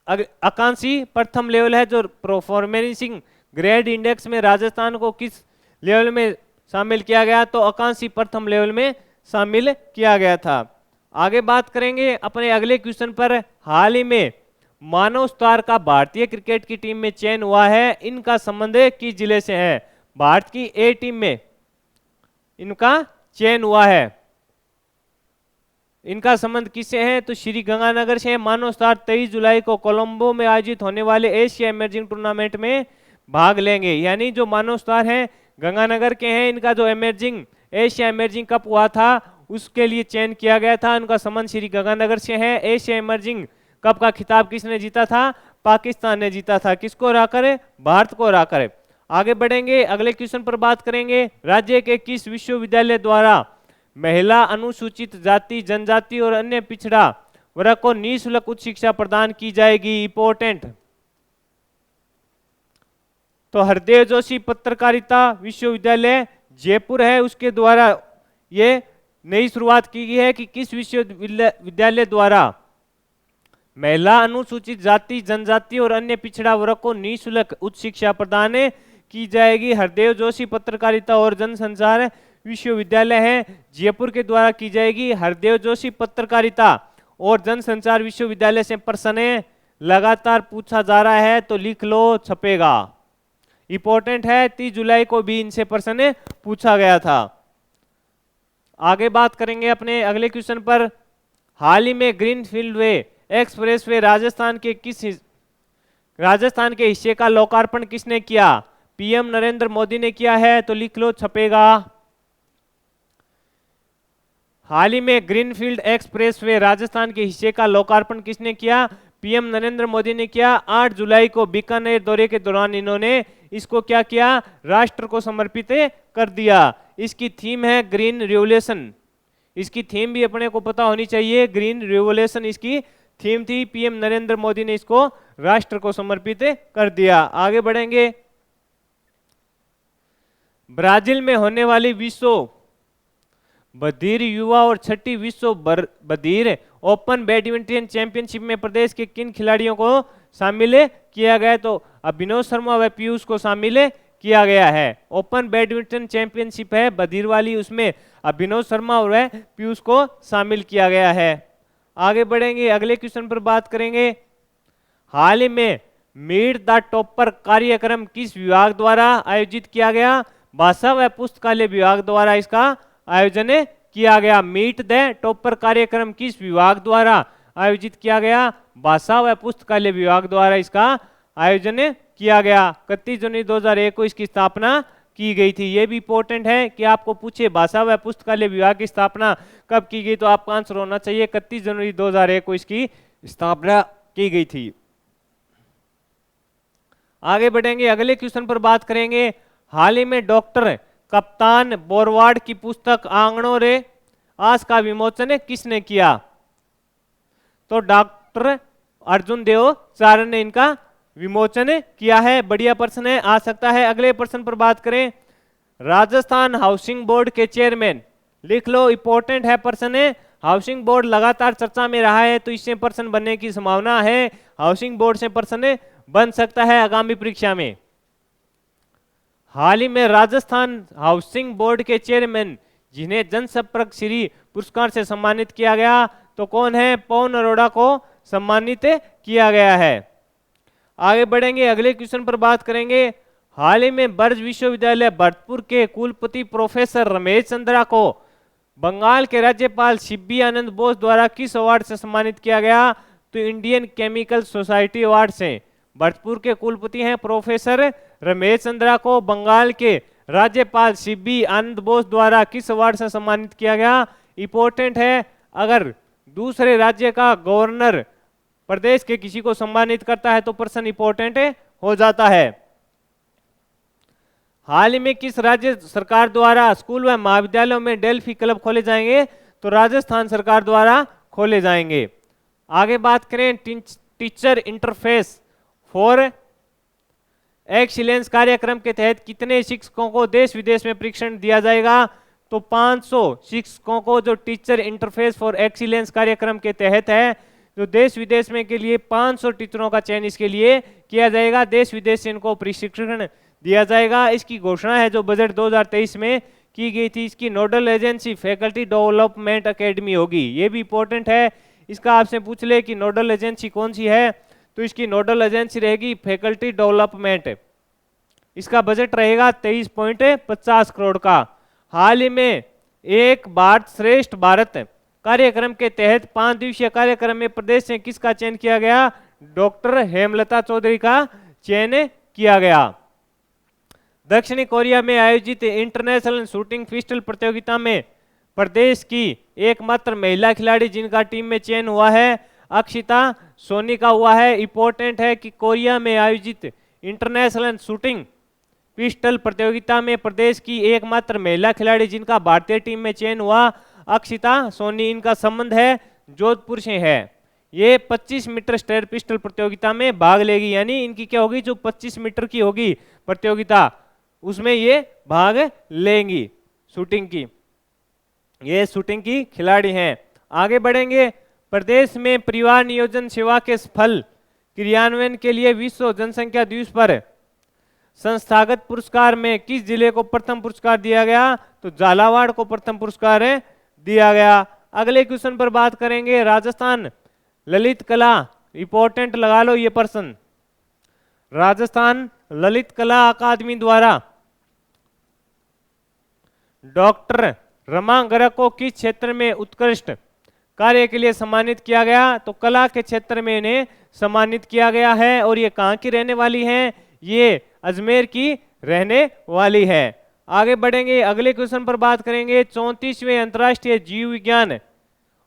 आकांक्षी प्रथम लेवल है जो परफॉर्मेंसिंग ग्रेड इंडेक्स में राजस्थान को किस लेवल में शामिल किया गया? तो आकांक्षी प्रथम लेवल में शामिल किया गया था। आगे बात करेंगे अपने अगले क्वेश्चन पर। हाल ही में मानव स्टार का भारतीय क्रिकेट की टीम में चयन हुआ है, इनका संबंध किस जिले से है? भारत की ए टीम में इनका चयन हुआ है, इनका संबंध किससे है? तो श्री गंगानगर से है। मानव स्टार 23 जुलाई को कोलंबो में आयोजित होने वाले एशिया इमर्जिंग टूर्नामेंट में भाग लेंगे। यानी जो मानव स्टार हैं गंगानगर के हैं, इनका जो इमर्जिंग एशिया इमर्जिंग कप हुआ था उसके लिए चयन किया गया था। उनका संबंध श्री गंगानगर से है। एशिया इमर्जिंग कप का खिताब किसने जीता था? पाकिस्तान ने जीता था। किसको हराकर? भारत को हराकर। आगे बढ़ेंगे, अगले क्वेश्चन पर बात करेंगे। राज्य के किस विश्वविद्यालय द्वारा महिला, अनुसूचित जाति, जनजाति और अन्य पिछड़ा वर्ग को निःशुल्क उच्च शिक्षा प्रदान की जाएगी? इंपॉर्टेंट। तो हरदेव जोशी पत्रकारिता विश्वविद्यालय जयपुर है, उसके द्वारा ये नई शुरुआत की गई है कि किस विश्वविद्यालय द्वारा महिला, अनुसूचित जाति, जनजाति और अन्य पिछड़ा वर्ग को निःशुल्क उच्च शिक्षा प्रदान की जाएगी। हरदेव जोशी पत्रकारिता और जनसंचार विश्वविद्यालय है, जयपुर के द्वारा की जाएगी। हरदेव जोशी पत्रकारिता और जनसंचार विश्वविद्यालय से प्रश्न लगातार पूछा जा रहा है, तो लिख लो, छपेगा। इंपॉर्टेंट है, 30 जुलाई को भी इनसे प्रश्न पूछा गया था। आगे बात करेंगे अपने अगले क्वेश्चन पर। हाल ही में ग्रीनफील्ड वे एक्सप्रेसवे राजस्थान के हिस्से का लोकार्पण किसने किया? पीएम नरेंद्र मोदी ने किया है, तो लिख लो, छपेगा। हाल ही में ग्रीनफील्ड एक्सप्रेसवे राजस्थान के हिस्से का लोकार्पण किसने किया? पीएम नरेंद्र मोदी ने किया। 8 जुलाई को बीकानेर दौरे के दौरान इन्होंने इसको क्या किया? राष्ट्र को समर्पित कर दिया। इसकी थीम है ग्रीन रिवोल्यूशन। इसकी थीम भी अपने को पता होनी चाहिए, ग्रीन रिवोल्यूशन इसकी थीम थी। पीएम नरेंद्र मोदी ने इसको राष्ट्र को समर्पित कर दिया। आगे बढ़ेंगे। ब्राजील में होने वाली विश्व बधिर युवा और छठी विश्व बधिर ओपन बैडमिंटन चैंपियनशिप में प्रदेश के किन खिलाड़ियों को शामिल किया गया? तो अभिनव शर्मा व पीयूष को शामिल किया गया है। ओपन बैडमिंटन चैंपियनशिप है बधिर वाली, उसमें अभिनव शर्मा और पीयूष को शामिल किया गया है। आगे बढ़ेंगे, अगले क्वेश्चन पर बात करेंगे। हाल ही में मीट द टॉपर कार्यक्रम किस विभाग द्वारा आयोजित किया गया? भाषा व पुस्तकालय विभाग द्वारा इसका आयोजन किया गया। मीट द टॉपर कार्यक्रम किस विभाग द्वारा आयोजित किया गया? भाषा व पुस्तकालय विभाग द्वारा इसका आयोजन किया गया। 31 जनवरी 2001 को इसकी स्थापना की गई थी। ये भी इंपॉर्टेंट है कि आपको पूछे भाषा व पुस्तकालय विभाग की स्थापना कब की गई, तो आपका आंसर होना चाहिए 31 जनवरी 2001 को इसकी स्थापना की गई थी। आगे बढ़ेंगे, अगले क्वेश्चन पर बात करेंगे। हाल ही में डॉक्टर कप्तान बोरवाड की पुस्तक आंगणों रे आस का विमोचन किसने किया? तो डॉक्टर अर्जुन देव चारण ने इनका विमोचन किया है। बढ़िया प्रश्न है, आ सकता है। अगले प्रश्न पर बात करें। राजस्थान हाउसिंग बोर्ड के चेयरमैन, लिख लो, इंपॉर्टेंट है प्रश्न है। हाउसिंग बोर्ड लगातार चर्चा में रहा है, तो इससे प्रश्न बनने की संभावना है। हाउसिंग बोर्ड से प्रश्न बन सकता है आगामी परीक्षा में। हाल ही में राजस्थान हाउसिंग बोर्ड के चेयरमैन जिन्हें जनसंपर्क श्री पुरस्कार से सम्मानित किया गया, तो कौन है? पवन अरोड़ा को सम्मानित किया गया है। आगे बढ़ेंगे, अगले क्वेश्चन पर बात करेंगे। हाल ही में ब्रज विश्वविद्यालय भरतपुर के कुलपति प्रोफेसर रमेश चंद्रा को बंगाल के राज्यपाल शिब्बी आनंद बोस द्वारा किस अवार्ड से सम्मानित किया गया? तो इंडियन केमिकल सोसाइटी अवार्ड से। भरतपुर के कुलपति हैं प्रोफेसर रमेश चंद्रा को बंगाल के राज्यपाल शिब्बी आनंद बोस द्वारा किस अवार्ड से सम्मानित किया गया? इंपॉर्टेंट है, अगर दूसरे राज्य का गवर्नर प्रदेश के किसी को सम्मानित करता है तो प्रश्न इंपॉर्टेंट हो जाता है। हाल ही में किस राज्य सरकार द्वारा स्कूल व महाविद्यालयों में डेल्फी क्लब खोले जाएंगे? तो राजस्थान सरकार द्वारा खोले जाएंगे। आगे बात करें, टीचर इंटरफेस फॉर एक्सीलेंस कार्यक्रम के तहत कितने शिक्षकों को देश विदेश में प्रशिक्षण दिया जाएगा? तो 500 शिक्षकों को जो टीचर इंटरफेस फॉर एक्सीलेंस कार्यक्रम के तहत है, जो देश विदेश में के लिए 500 टीचरों का चयन इसके लिए किया जाएगा। देश विदेश से इनको प्रशिक्षण दिया जाएगा। इसकी घोषणा है जो बजट 2023 में की गई थी। इसकी nodal agency faculty development academy होगी। ये भी इंपॉर्टेंट है, इसका आपसे पूछ ले कि नोडल एजेंसी कौन सी है, तो इसकी नोडल एजेंसी रहेगी फैकल्टी डेवलपमेंट। इसका बजट रहेगा 23.50 करोड़ का। हाल ही में एक भारत श्रेष्ठ भारत कार्यक्रम के तहत 5 दिवसीय कार्यक्रम में प्रदेश से किसका चयन किया गया? डॉक्टर हेमलता चौधरी का चयन किया गया। दक्षिणी कोरिया में आयोजित इंटरनेशनल शूटिंग पिस्टल प्रतियोगिता में प्रदेश की एकमात्र महिला खिलाड़ी जिनका टीम में चयन हुआ है अक्षिता सोनी का हुआ है। इंपॉर्टेंट है कि कोरिया में आयोजित इंटरनेशनल शूटिंग पिस्टल प्रतियोगिता में प्रदेश की एकमात्र महिला खिलाड़ी जिनका भारतीय टीम में चयन हुआ अक्षिता सोनी, इनका संबंध है जोधपुर से है। ये 25 मीटर स्टेयर पिस्टल प्रतियोगिता में भाग लेगी, यानी इनकी क्या होगी, जो 25 मीटर की होगी प्रतियोगिता उसमें ये भाग लेंगी शूटिंग की। ये शूटिंग की खिलाड़ी हैं। आगे बढ़ेंगे, प्रदेश में परिवार नियोजन सेवा के सफल क्रियान्वयन के लिए विश्व जनसंख्या दिवस पर संस्थागत पुरस्कार में किस जिले को प्रथम पुरस्कार दिया गया? तो झालावाड़ को प्रथम पुरस्कार दिया गया। अगले क्वेश्चन पर बात करेंगे, राजस्थान ललित कला, इंपॉर्टेंट लगा लो ये प्रश्न। राजस्थान ललित कला अकादमी द्वारा डॉक्टर रमा गर्ग को किस क्षेत्र में उत्कृष्ट कार्य के लिए सम्मानित किया गया? तो कला के क्षेत्र में इन्हें सम्मानित किया गया है। और ये कहाँ की रहने वाली हैं? ये अजमेर की रहने वाली है। आगे बढ़ेंगे, अगले क्वेश्चन पर बात करेंगे। 34वें अंतर्राष्ट्रीय जीव विज्ञान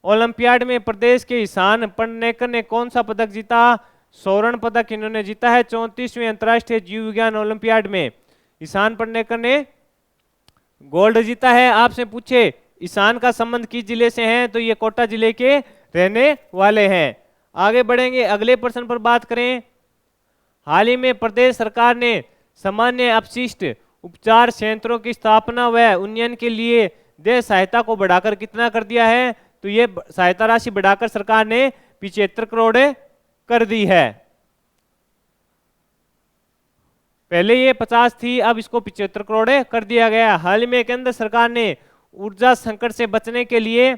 ओलंपियाड में प्रदेश के ईशान पडनेकर ने कौन सा पदक जीता? स्वर्ण पदक इन्होंने जीता है 34वें अंतर्राष्ट्रीय जीव विज्ञान ओलंपियाड में। ईशान पडनेकर ने गोल्ड जीता है। आपसे पूछे ईशान का संबंध किस जिले से है? तो ये कोटा जिले के रहने वाले हैं। आगे बढ़ेंगे, अगले प्रश्न पर बात करें। हाल ही में प्रदेश सरकार ने सामान्य अपशिष्ट उपचार संयंत्रों की स्थापना व उन्नयन के लिए देय सहायता को बढ़ाकर कितना कर दिया है? तो ये सहायता राशि बढ़ाकर सरकार ने 75 करोड़ कर दी है। पहले ये 50 थी, अब इसको 75 करोड़ कर दिया गया। हाल में केंद्र सरकार ने ऊर्जा संकट से बचने के लिए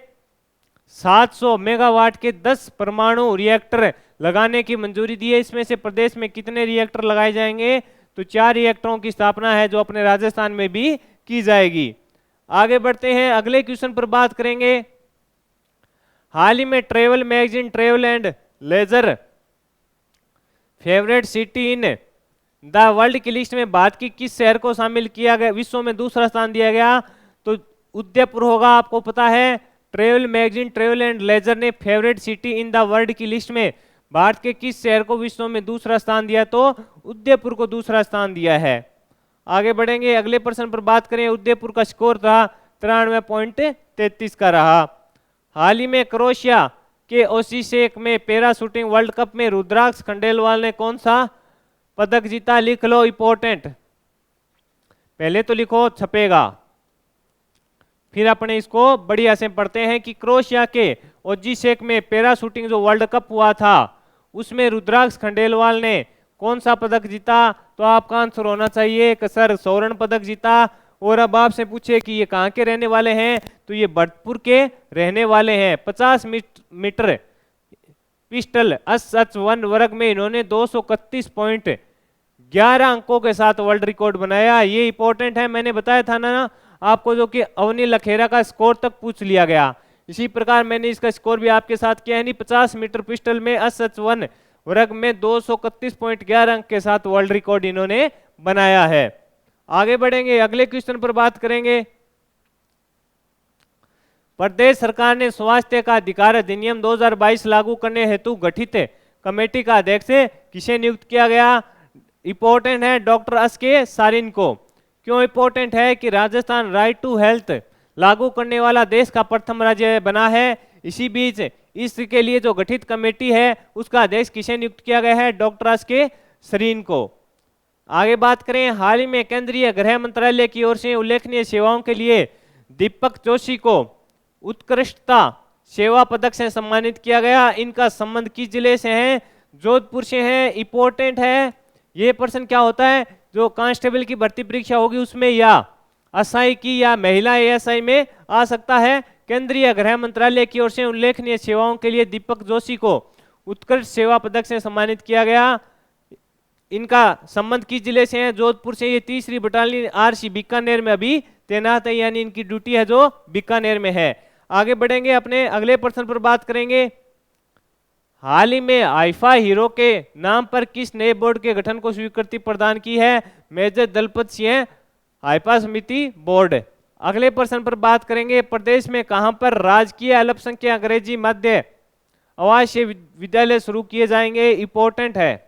700 मेगावाट के 10 परमाणु रिएक्टर लगाने की मंजूरी दी है। इसमें से प्रदेश में कितने रिएक्टर लगाए जाएंगे? तो 4 रिएक्टरों की स्थापना है जो अपने राजस्थान में भी की जाएगी। आगे बढ़ते हैं, अगले क्वेश्चन पर बात करेंगे। हाल ही में travel magazine travel and leisure favourite city in the world की लिस्ट में भारत की किस शहर को शामिल किया गया, विश्व में दूसरा स्थान दिया गया? तो उदयपुर होगा। आपको पता है travel magazine travel and leisure ने favourite city in the world की लिस्ट में भारत के किस शहर को विश्व में दूसरा स्थान दिया? तो उदयपुर को दूसरा स्थान दिया है। आगे बढ़ेंगे, अगले प्रश्न पर बात करें। उदयपुर का स्कोर था 93.33 का रहा। हाल ही में क्रोएशिया के ओसीशेक में पैरा शूटिंग वर्ल्ड कप में रुद्राक्ष खंडेलवाल ने कौन सा पदक जीता? लिख लो, इंपॉर्टेंट, पहले तो लिखो, छपेगा, फिर अपने इसको बढ़िया से पढ़ते हैं कि क्रोएशिया के ओजीशेक में पैरा शूटिंग जो वर्ल्ड कप हुआ था उसमें रुद्राक्ष खंडेलवाल ने कौन सा पदक जीता? तो आपका आंसर होना चाहिए कि सर स्वर्ण पदक जीता। और अब आपसे पूछे कि ये कहाँ के रहने वाले हैं? तो ये भरतपुर के रहने वाले हैं। 50 मीटर पिस्टल S1 वर्ग में इन्होंने 231.11 अंकों के साथ वर्ल्ड रिकॉर्ड बनाया। ये इंपॉर्टेंट है, मैंने बताया था ना आपको, जो कि अवनी लखेरा का स्कोर तक पूछ लिया गया। इसी प्रकार मैंने इसका स्कोर भी आपके साथ किया है। नहीं, 50 मीटर पिस्टल में S1 वर्ग में 231.11 अंक के साथ वर्ल्ड रिकॉर्ड इन्होंने बनाया है। आगे बढ़ेंगे, अगले क्वेश्चन पर बात करेंगे। प्रदेश सरकार ने स्वास्थ्य का अधिकार अधिनियम 2022 लागू करने हेतु गठित कमेटी का अध्यक्ष किसे नियुक्त किया गया? इंपॉर्टेंट है, डॉक्टर S.K. सारिन को। क्यों इंपॉर्टेंट है? कि राजस्थान राइट टू हेल्थ लागू करने वाला देश का प्रथम राज्य बना है। इसी बीच इसके लिए जो गठित कमेटी है उसका अध्यक्ष किसे नियुक्त किया गया है? Doctor S.K. सारिन को। आगे बात करें, हाल ही में केंद्रीय गृह मंत्रालय की ओर से उल्लेखनीय सेवाओं के लिए दीपक जोशी को उत्कृष्टता सेवा पदक से सम्मानित किया गया। इनका संबंध किस जिले से है? जोधपुर से है। इंपॉर्टेंट है, ये प्रश्न क्या होता है, जो कांस्टेबल की भर्ती परीक्षा होगी उसमें या एसआई की या महिला एएसआई में आ सकता है। केंद्रीय गृह मंत्रालय की ओर से उल्लेखनीय सेवाओं के लिए दीपक जोशी को उत्कृष्ट सेवा पदक से सम्मानित किया गया। इनका संबंध किस जिले से है? जोधपुर से। ये 3री बटालियन RC बीकानेर में अभी तैनात है, यानी इनकी ड्यूटी है जो बीकानेर में है। आगे बढ़ेंगे, अपने अगले प्रश्न पर बात करेंगे। हाल ही में आईफा हीरो के नाम पर किस नए बोर्ड के गठन को स्वीकृति प्रदान की है? मेजर दलपत सिंह आईफा समिति बोर्ड। अगले प्रश्न पर बात करेंगे, प्रदेश में कहां पर राजकीय अल्पसंख्यक अंग्रेजी माध्य आवासीय विद्यालय शुरू किए जाएंगे? इंपॉर्टेंट है,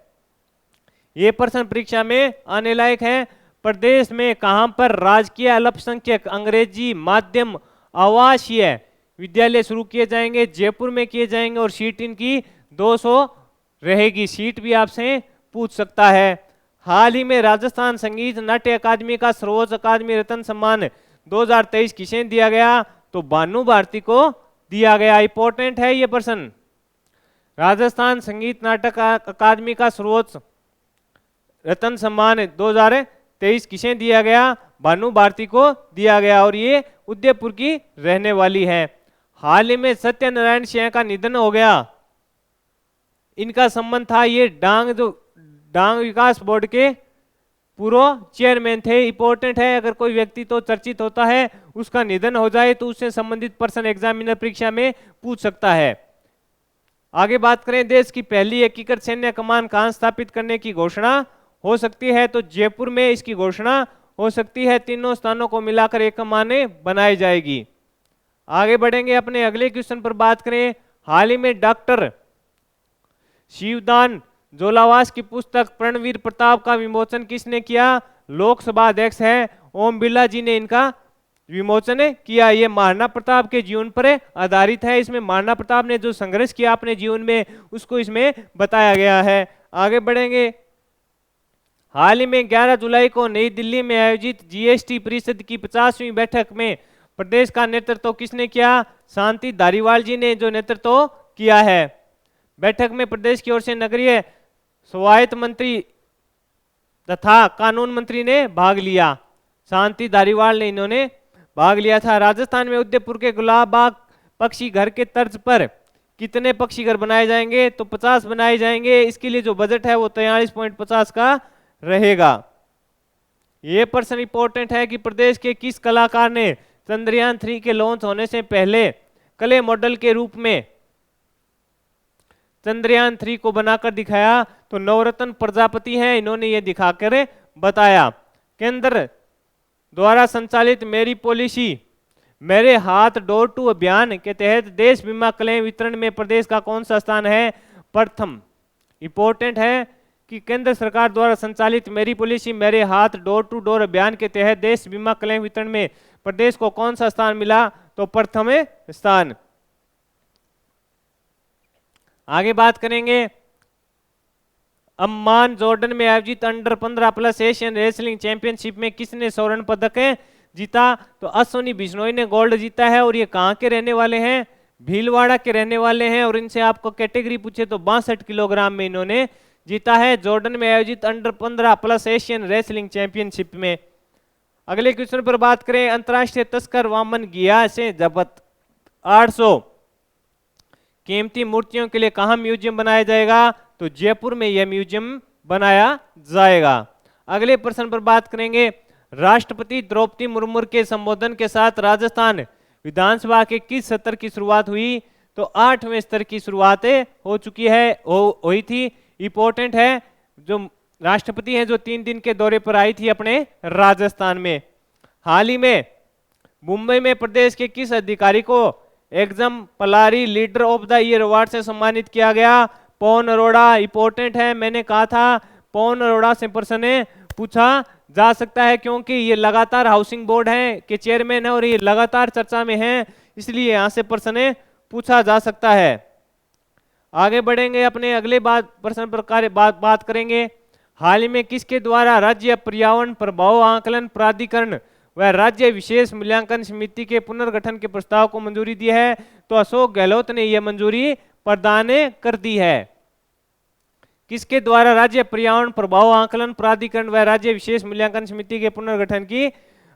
ये प्रश्न परीक्षा में आने लायक है। प्रदेश में कहां पर राजकीय अल्पसंख्यक अंग्रेजी माध्यम आवासीय विद्यालय शुरू किए जाएंगे? जयपुर में किए जाएंगे और सीट इनकी 200 रहेगी। सीट भी आपसे पूछ सकता है। हाल ही में राजस्थान संगीत नाट्य अकादमी का सर्वोच्च अकादमी रत्न सम्मान 2023 किसे दिया गया? तो भानु भारती को दिया गया। इंपॉर्टेंट है ये प्रश्न। राजस्थान संगीत नाटक अकादमी का सर्वोच्च रत्न सम्मान 2023 किसे दिया गया? भानु भारती को दिया गया और ये उदयपुर की रहने वाली है। हाल ही में सत्यनारायण सिंह का निधन हो गया। इनका संबंध था, ये डांग विकास बोर्ड के पूर्व चेयरमैन थे। इंपॉर्टेंट है, अगर कोई व्यक्ति तो चर्चित होता है उसका निधन हो जाए तो उससे संबंधित प्रश्न एग्जामिनर परीक्षा में पूछ सकता है। आगे बात करें, देश की पहली एकीकृत सैन्य कमान कहां स्थापित करने की घोषणा हो सकती है? तो जयपुर में इसकी घोषणा हो सकती है। तीनों स्थानों को मिलाकर एक कमान बनाई जाएगी। आगे बढ़ेंगे, अपने अगले क्वेश्चन पर बात करें। हाल ही में डॉक्टर शिवदान जोलावास की पुस्तक प्रणवीर प्रताप का विमोचन किसने किया? लोकसभा अध्यक्ष है ओम बिरला जी ने इनका विमोचन किया। ये महाराणा प्रताप के जीवन पर आधारित है। इसमें महाराणा प्रताप ने जो संघर्ष किया अपने जीवन में उसको इसमें बताया गया है। आगे बढ़ेंगे। हाल ही में 11 जुलाई को नई दिल्ली में आयोजित जीएसटी परिषद की 50वीं बैठक में प्रदेश का नेतृत्व किसने किया? शांति धारीवाल जी ने जो नेतृत्व किया है। बैठक में प्रदेश की ओर से नगरीय स्वायत्त मंत्री तथा कानून मंत्री ने भाग लिया। शांति धारीवाल ने इन्होंने भाग लिया था। राजस्थान में उदयपुर के गुलाब बाग पक्षी घर के तर्ज पर कितने पक्षी घर बनाए जाएंगे? तो 50 बनाए जाएंगे। इसके लिए जो बजट है वो 43.50 का रहेगा। ये प्रश्न इंपॉर्टेंट है कि प्रदेश के किस कलाकार ने चंद्रयान 3 के लॉन्च होने से पहले क्ले मॉडल के रूप में चंद्रयान 3 को बनाकर दिखाया? तो नवरत्न प्रजापति हैं, इन्होंने ये दिखाकर बताया। केंद्र द्वारा संचालित मेरी पॉलिसी मेरे हाथ डोर टू अभियान के तहत देश बीमा क्लेम वितरण में प्रदेश का कौन सा स्थान है? प्रथम। इंपॉर्टेंट है कि केंद्र सरकार द्वारा संचालित मेरी पॉलिसी मेरे हाथ डोर टू डोर अभियान के तहत देश बीमा क्लेम वितरण में प्रदेश को कौन सा स्थान मिला? तो प्रथम स्थान। आगे बात करेंगे। अम्मान जॉर्डन में आयोजित under 15 plus Asian wrestling championship में किसने स्वर्ण पदक जीता? तो अश्विनी बिश्नोई ने गोल्ड जीता है। और ये कहाँ के रहने वाले हैं? भीलवाड़ा के रहने वाले हैं। और इनसे आपको कैटेगरी पूछे तो 62 किलोग्राम में इन्होंने जीता है जॉर्डन में आयोजित under 15 plus Asian wrestling championship में। अगले क्वेश्चन पर बात करें। अंतरराष्ट्रीय तस्कर वामन गिया से जब्त 800 कीमती मूर्तियों के लिए कहां म्यूजियम बनाया जाएगा? तो जयपुर में यह म्यूजियम बनाया जाएगा। अगले प्रश्न पर बात करेंगे। राष्ट्रपति द्रौपदी मुर्मू के संबोधन के साथ राजस्थान विधानसभा के किस सत्र की शुरुआत हुई? तो 8वें सत्र की शुरुआत हो चुकी है, हुई थी। इंपॉर्टेंट है जो राष्ट्रपति हैं जो 3 दिन के दौरे पर आई थी अपने राजस्थान में। हाल ही में मुंबई में प्रदेश के किस अधिकारी को exam Palari leader of the year award से सम्मानित किया गया? पवन अरोड़ा। इंपॉर्टेंट है, मैंने कहा था पवन अरोड़ा से प्रश्न पूछा जा सकता है क्योंकि ये लगातार हाउसिंग बोर्ड है के चेयरमैन है और ये लगातार चर्चा में है, इसलिए यहां से प्रश्न पूछा जा सकता है। आगे बढ़ेंगे। अपने अगले प्रश्न पर बात करेंगे। हाल ही में किसके द्वारा राज्य पर्यावरण प्रभाव आकलन प्राधिकरण व राज्य विशेष मूल्यांकन समिति के पुनर्गठन के प्रस्ताव को मंजूरी दी है? तो अशोक गहलोत ने यह मंजूरी प्रदान कर दी है। किसके द्वारा राज्य पर्यावरण प्रभाव आकलन प्राधिकरण व राज्य विशेष मूल्यांकन समिति के पुनर्गठन की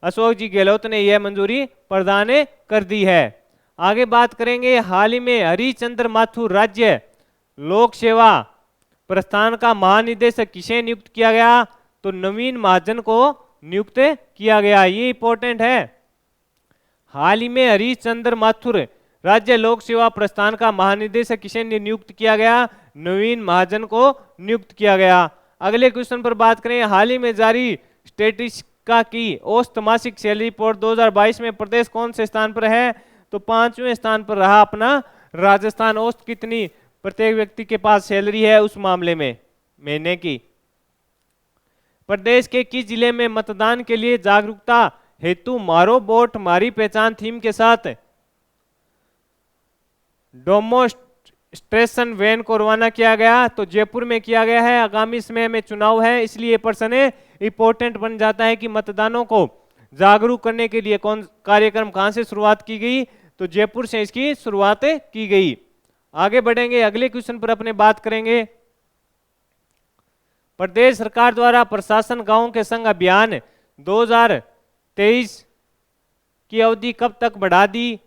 अशोक जी गहलोत ने यह मंजूरी प्रदान कर दी है। आगे बात करेंगे। हाल ही में हरिचंद्र माथुर राज्य लोक सेवा प्रस्थान का महानिदेशक किसे नियुक्त किया गया? तो नवीन महाजन को नियुक्त किया गया। ये इंपॉर्टेंट है। हाल ही में हरिचंद्र माथुर राज्य लोक सेवा प्रस्थान का महानिदेशक किसे नियुक्त किया गया? नवीन महाजन को नियुक्त किया गया। अगले क्वेश्चन पर बात करें। हाल ही में जारी स्टैटिस्टिका की औसत मासिक सैलरी रिपोर्ट 2022 में प्रदेश कौन से स्थान पर है? तो 5वें स्थान पर रहा अपना राजस्थान। औसत कितनी प्रत्येक व्यक्ति के पास सैलरी है उस मामले में महीने की? प्रदेश के किस जिले में मतदान के लिए जागरूकता हेतु मारो वोट मारी पहचान थीम के साथ डेमोन्स्ट्रेशन वैन को रवाना किया गया? तो जयपुर में किया गया है। आगामी समय में चुनाव है, इसलिए प्रश्न इंपॉर्टेंट बन जाता है कि मतदानों को जागरूक करने के लिए कौन कार्यक्रम कहां से शुरुआत की गई? तो जयपुर से इसकी शुरुआत की गई। आगे बढ़ेंगे। अगले क्वेश्चन पर अपने बात करेंगे। प्रदेश सरकार द्वारा प्रशासन गांव के संग अभियान 2023 की अवधि कब तक बढ़ा दी?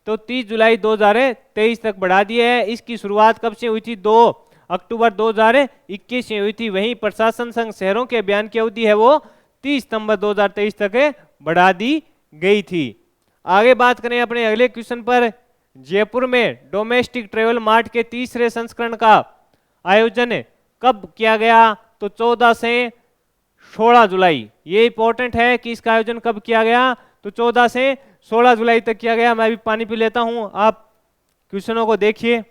तो 30 जुलाई 2023 तक बढ़ा दी है। इसकी शुरुआत कब से हुई थी? 2 अक्टूबर 2021 से हुई थी। वहीं प्रशासन संघ शहरों के अभियान की अवधि है वो 30 सितंबर 2023 तक बढ़ा दी गई थी। आगे बात करें अपने अगले क्वेश्चन पर। जयपुर में डोमेस्टिक ट्रेवल मार्ट के तीसरे संस्करण का आयोजन कब किया गया? तो 14 से 16 जुलाई। ये इंपॉर्टेंट है कि इसका आयोजन कब किया गया? तो 14 से 16 जुलाई तक किया गया। मैं अभी पानी पी लेता हूं, आप क्वेश्चनों को देखिए।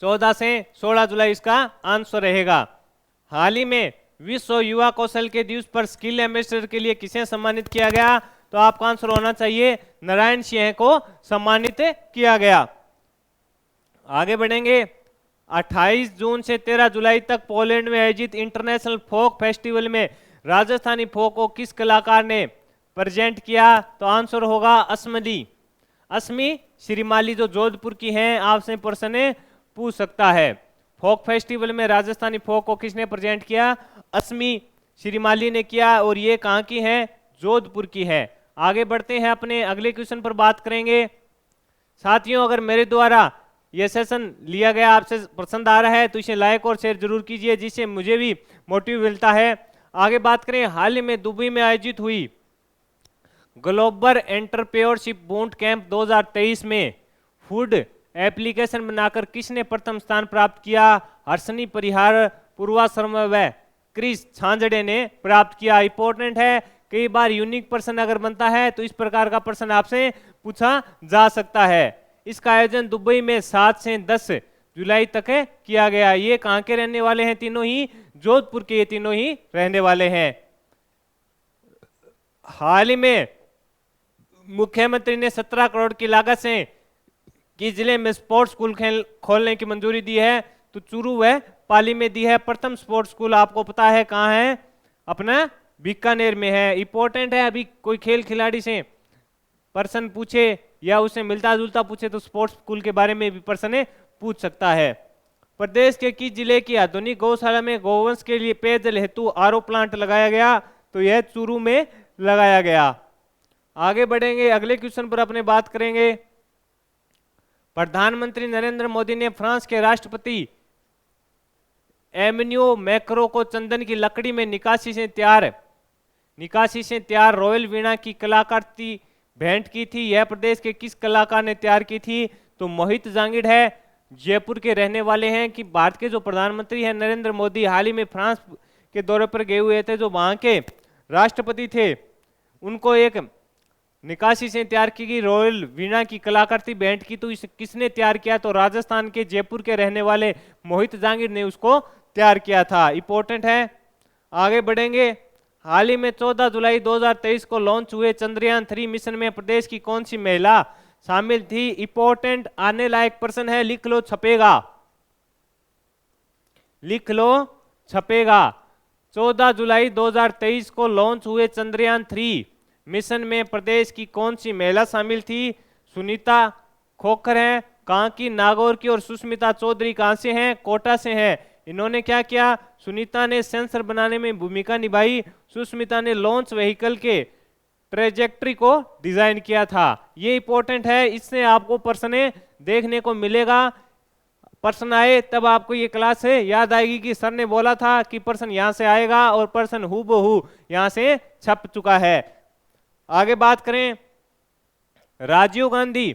14 से 16 जुलाई इसका आंसर रहेगा। हाल ही में विश्व युवा कौशल के दिवस पर स्किल एम्बेसडर के लिए किसे सम्मानित किया गया? तो आपका आंसर होना चाहिए नारायण सिंह को सम्मानित किया गया। आगे बढ़ेंगे। 28 जून से 13 जुलाई तक पोलैंड में आयोजित इंटरनेशनल फोक फेस्टिवल में राजस्थानी फोक को किस कलाकार ने प्रेजेंट किया? तो आंसर होगा असमली अस्मी श्रीमाली, जो जोधपुर की हैं। आपसे प्रश्न पूछ सकता है। फोक फेस्टिवल में राजस्थानी फोक को किसने प्रेजेंट किया? अस्मी श्रीमाली ने किया, और ये कहाँ की है? जोधपुर की है। आगे बढ़ते हैं, अपने अगले क्वेश्चन पर बात करेंगे। साथियों, अगर मेरे द्वारा यह सेशन लिया गया आपसे पसंद आ रहा है तो इसे लाइक और शेयर जरूर कीजिए, जिससे मुझे भी मोटिव मिलता है। आगे बात करें, हाल ही में दुबई में आयोजित हुई ग्लोबल एंटरप्रेन्योरशिप बूट कैंप 2023 में फूड एप्लीकेशन बनाकर किसने प्रथम स्थान प्राप्त किया? हर्षनी परिहार, पूर्वा शर्मा व क्रिस छांजड़े ने प्राप्त किया। इंपॉर्टेंट है, कई बार यूनिक प्रश्न अगर बनता है तो इस प्रकार का प्रश्न आपसे पूछा जा सकता है। इसका आयोजन दुबई में 7 से 10 जुलाई तक किया गया। ये कहाँ के रहने वाले हैं? तीनों ही जोधपुर के, ये तीनों ही रहने वाले हैं। हाल ही में मुख्यमंत्री ने 17 करोड़ की लागत से किस जिले में स्पोर्ट्स स्कूल खोलने की मंजूरी दी है? तो चूरू व पाली में दी है। प्रथम स्पोर्ट्स स्कूल आपको पता है कहाँ है? अपना बीकानेर में है। इंपॉर्टेंट है, अभी कोई खेल खिलाड़ी से प्रश्न पूछे या उसे मिलता जुलता पूछे तो स्पोर्ट्स स्कूल के बारे में भी प्रश्न पूछ सकता है। प्रदेश के किस जिले की आधुनिक गौशाला में गौवंश के लिए पेयजल हेतु आरओ प्लांट लगाया गया? तो यह चूरू में लगाया गया। आगे बढ़ेंगे, अगले क्वेश्चन पर अपने बात करेंगे। प्रधानमंत्री नरेंद्र मोदी ने फ्रांस के राष्ट्रपति एमैनुएल मैक्रों को चंदन की लकड़ी में निकासी से तैयार रॉयल वीणा की कलाकृति भेंट की थी। यह प्रदेश के किस कलाकार ने तैयार की थी? तो मोहित जांगिड़ है, जयपुर के रहने वाले हैं। कि भारत के जो प्रधानमंत्री हैं नरेंद्र मोदी हाल ही में फ्रांस के दौरे पर गए हुए थे, जो वहां के राष्ट्रपति थे, उनको एक निकासी से तैयार की गई रॉयल वीणा की कलाकृति भेंट की। तो इसे किसने तैयार किया? तो राजस्थान के जयपुर के रहने वाले मोहित जांगिड़ ने उसको तैयार किया था। इंपॉर्टेंट है। आगे बढ़ेंगे। हाल ही में 14 जुलाई 2023 को लॉन्च हुए चंद्रयान 3 मिशन में प्रदेश की कौन सी महिला शामिल थी? इंपॉर्टेंट आने लायक प्रश्न है, लिख लो छपेगा, लिख लो छपेगा। 14 जुलाई 2023 को लॉन्च हुए चंद्रयान 3 मिशन में प्रदेश की कौन सी महिला शामिल थी? सुनीता खोखर हैं, कहाँ की? नागौर की। और सुष्मिता चौधरी कहाँ से हैं? कोटा से हैं। इन्होंने क्या किया? सुनीता ने सेंसर बनाने में भूमिका निभाई, सुष्मिता ने लॉन्च व्हीकल के ट्रेजेक्ट्री को डिजाइन किया था। ये इंपॉर्टेंट है, इससे आपको प्रश्न देखने को मिलेगा। प्रश्न आए तब आपको ये क्लास है याद आएगी कि सर ने बोला था कि प्रश्न यहाँ से आएगा, और प्रश्न हूबहू यहाँ से छप चुका है। आगे बात करें, राजीव गांधी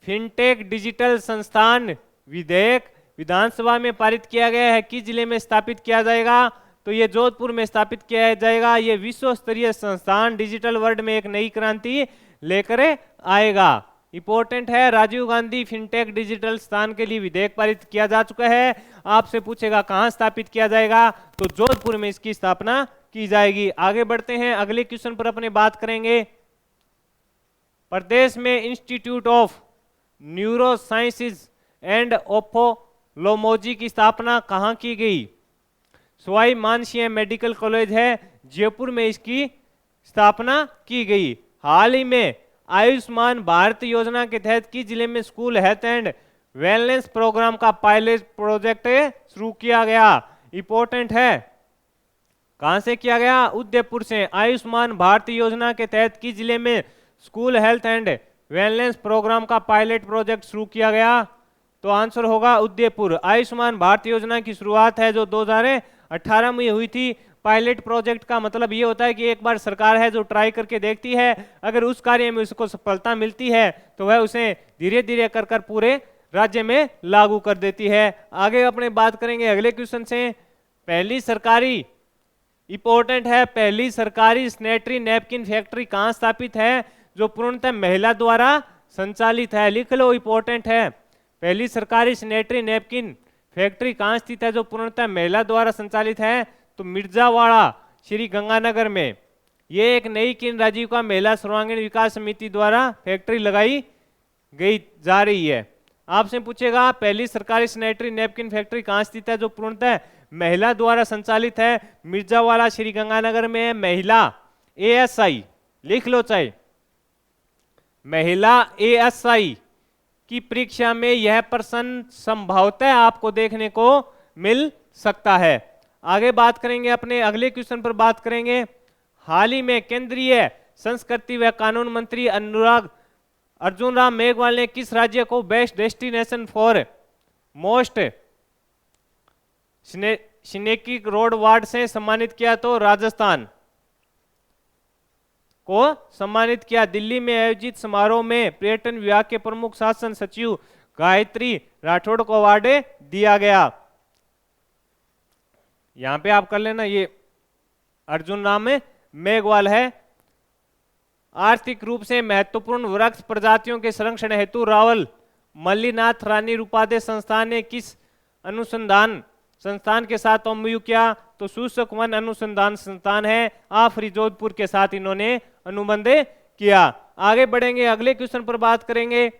फिनटेक डिजिटल संस्थान विधेयक विधानसभा में पारित किया गया है, किस जिले में स्थापित किया जाएगा? तो ये जोधपुर में स्थापित किया जाएगा। ये विश्व स्तरीय संस्थान डिजिटल वर्ल्ड में एक नई क्रांति लेकर आएगा। इंपॉर्टेंट है, राजीव गांधी फिनटेक डिजिटल संस्थान के लिए विधेयक पारित किया जा चुका है। आपसे पूछेगा कहां स्थापित किया जाएगा? तो जोधपुर में इसकी स्थापना की जाएगी। आगे बढ़ते हैं, अगले क्वेश्चन पर अपने बात करेंगे। प्रदेश में institute of neuro sciences and ophthalmology की स्थापना कहां की गई? सवाई मानसिंह मेडिकल कॉलेज है, जयपुर में इसकी स्थापना की गई। हाल ही में आयुष्मान भारत योजना के तहत किस जिले में school health and wellness programme का पायलट प्रोजेक्ट शुरू किया गया? इंपॉर्टेंट है, कहां से किया गया? उदयपुर से। आयुष्मान भारत योजना के तहत किस जिले में school health and wellness programme का पायलट प्रोजेक्ट शुरू किया गया? तो आंसर होगा उदयपुर। आयुष्मान भारत योजना की शुरुआत है जो 2018 में हुई थी। पायलट प्रोजेक्ट का मतलब ये होता है कि एक बार सरकार है जो ट्राई करके देखती है, अगर उस कार्य में उसको सफलता मिलती है तो वह उसे धीरे धीरे कर कर पूरे राज्य में लागू कर देती है। आगे अपने बात करेंगे अगले क्वेश्चन से। पहली सरकारी, इंपॉर्टेंट है, पहली सरकारी सैनिटरी नैपकिन फैक्ट्री कहाँ स्थापित है जो पूर्णतः महिला द्वारा संचालित है? लिख लो, इंपॉर्टेंट है। पहली सरकारी सैनिटरी नैपकिन फैक्ट्री कहाँ स्थित है जो पूर्णतः महिला द्वारा संचालित है? तो मिर्जावाड़ा श्री गंगानगर में। ये एक नई किन राजीविका महिला सर्वांगीण विकास समिति द्वारा फैक्ट्री लगाई गई जा रही है। आपसे पूछेगा पहली सरकारी सैनिटरी नैपकिन फैक्ट्री कहाँ स्थित है जो पूर्णतः महिला द्वारा संचालित है? मिर्जावाड़ा श्री गंगानगर में है। महिला ASI लिख लो, चाहे महिला ASI की परीक्षा में यह प्रश्न संभवतः आपको देखने को मिल सकता है। आगे बात करेंगे, अपने अगले क्वेश्चन पर बात करेंगे। हाल ही में केंद्रीय संस्कृति व कानून मंत्री अनुराग अर्जुन राम मेघवाल ने किस राज्य को best destination for most scenic road award से सम्मानित किया? तो राजस्थान को सम्मानित किया। दिल्ली में आयोजित समारोह में पर्यटन विभाग के प्रमुख शासन सचिव गायत्री राठौड़ को अवार्ड दिया गया। यहां पे आप कर लेना, ये अर्जुन राम मेघवाल है। आर्थिक रूप से महत्वपूर्ण वृक्ष प्रजातियों के संरक्षण हेतु रावल मल्लीनाथ रानी रूपादे संस्थान ने किस अनुसंधान संस्थान के साथ एमओयू किया? तो शुष्क वन अनुसंधान संस्थान है आफरी जोधपुर के साथ इन्होंने अनुबंध किया। आगे बढ़ेंगे, अगले क्वेश्चन पर बात करेंगे।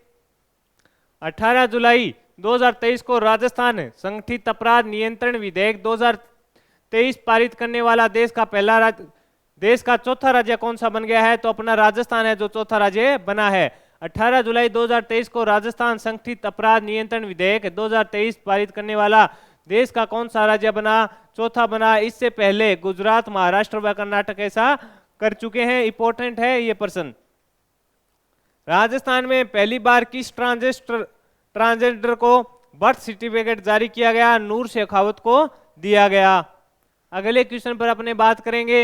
18 जुलाई 2023 को राजस्थान संगठित अपराध नियंत्रण विधेयक 2023 पारित करने वाला देश का चौथा राज्य कौन सा बन गया है? तो अपना राजस्थान है जो चौथा राज्य बना है। 18 जुलाई 2023 को राजस्थान संगठित अपराध नियंत्रण विधेयक 2023 पारित करने वाला देश का कौन सा राज्य बना? चौथा बना। इससे पहले गुजरात, महाराष्ट्र व कर्नाटक ऐसा कर चुके हैं। इंपॉर्टेंट है ये प्रश्न। राजस्थान में पहली बार किस ट्रांसजेंडर को बर्थ सर्टिफिकेट जारी किया गया? नूर शेखावत को दिया गया। अगले क्वेश्चन पर अपने बात करेंगे।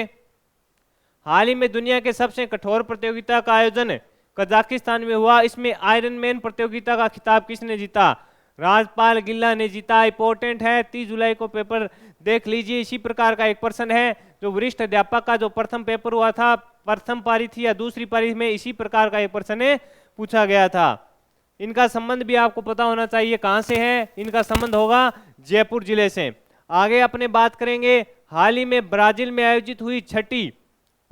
हाल ही में दुनिया के सबसे कठोर प्रतियोगिता का आयोजन कजाकिस्तान में हुआ। इसमें आयरन मैन प्रतियोगिता का खिताब किसने जीता? राजपाल गिल्ला ने जीता। इंपॉर्टेंट है, 30 जुलाई को पेपर देख लीजिए। इसी प्रकार का एक प्रश्न है जो वरिष्ठ अध्यापक का जो प्रथम पेपर हुआ था, प्रथम पारी थी या दूसरी पारी में, इसी प्रकार का एक प्रश्न पूछा गया था। इनका संबंध भी आपको पता होना चाहिए कहां से है। इनका संबंध होगा जयपुर जिले से। आगे अपने बात करेंगे। हाल ही में ब्राजील में आयोजित हुई 6ठी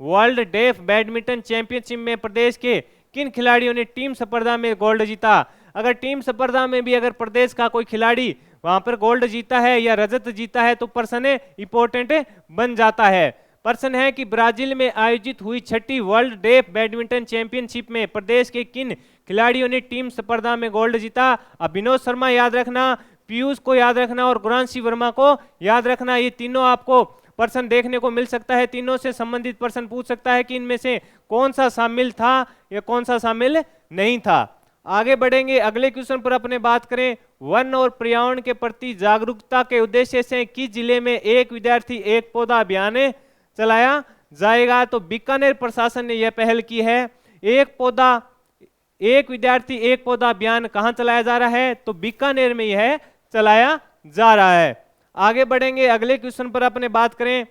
वर्ल्ड डेफ बैडमिंटन चैंपियनशिप में प्रदेश के किन खिलाड़ियों ने टीम स्पर्धा में गोल्ड जीता? अगर टीम स्पर्धा में भी अगर प्रदेश का कोई खिलाड़ी वहां पर गोल्ड जीता है या रजत जीता है तो प्रश्न इंपॉर्टेंट बन जाता है। प्रश्न है कि ब्राजील में आयोजित हुई 6ठी वर्ल्ड डेफ बैडमिंटन चैंपियनशिप में प्रदेश के किन खिलाड़ियों ने टीम स्पर्धा में गोल्ड जीता? विनोद शर्मा याद रखना, पीयूष को याद रखना और गुरांशी वर्मा को याद रखना। ये तीनों आपको प्रश्न देखने को मिल सकता है। तीनों से संबंधित प्रश्न पूछ सकता है कि इनमें से कौन सा शामिल था या कौन सा शामिल नहीं था। आगे बढ़ेंगे, अगले क्वेश्चन पर अपने बात करें। वन और पर्यावरण के प्रति जागरूकता के उद्देश्य से किस जिले में एक विद्यार्थी एक पौधा अभियान चलाया जाएगा? तो बीकानेर प्रशासन ने यह पहल की है। एक विद्यार्थी एक पौधा अभियान कहां चलाया जा रहा है? तो बीकानेर में यह चलाया जा रहा है। आगे बढ़ेंगे, अगले क्वेश्चन पर अपने बात करें।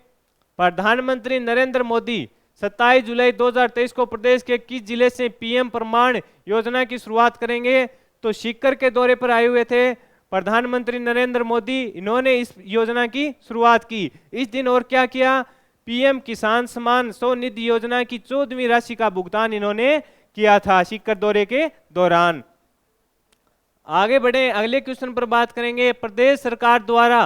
प्रधानमंत्री नरेंद्र मोदी 27 जुलाई 2023 को प्रदेश के किस जिले से पीएम प्रमाण योजना की शुरुआत करेंगे? तो सीकर के दौरे पर आए हुए थे प्रधानमंत्री नरेंद्र मोदी। इन्होंने इस योजना की शुरुआत की इस दिन। और क्या किया? पीएम किसान सम्मान स्वनिधि योजना की 14वीं राशि का भुगतान इन्होंने किया था सीकर दौरे के दौरान। आगे बढ़े, अगले क्वेश्चन पर बात करेंगे। प्रदेश सरकार द्वारा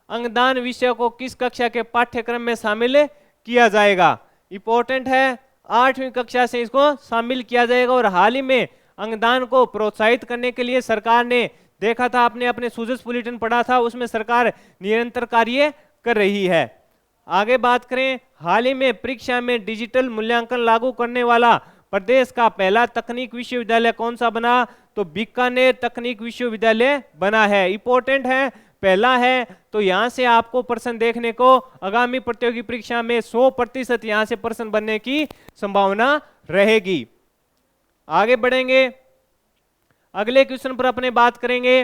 अंगदान विषय को किस कक्षा के पाठ्यक्रम में शामिल किया जाएगा? इंपॉर्टेंट है, 8वीं कक्षा से इसको शामिल किया जाएगा। और हाल ही में अंगदान को प्रोत्साहित करने के लिए सरकार ने देखा था, आपने अपने सुजस बुलेटिन पढ़ा था, उसमें सरकार निरंतर कार्य कर रही है। आगे बात करें, हाल ही में परीक्षा में डिजिटल मूल्यांकन लागू करने वाला प्रदेश का पहला तकनीक विश्वविद्यालय कौन सा बना? तो बीकानेर तकनीक विश्वविद्यालय बना है। इंपॉर्टेंट है, पहला है। तो यहां से आपको प्रश्न देखने को आगामी प्रतियोगी परीक्षा में 100% यहां से प्रश्न बनने की संभावना रहेगी। आगे बढ़ेंगे, अगले क्वेश्चन पर अपने बात करेंगे।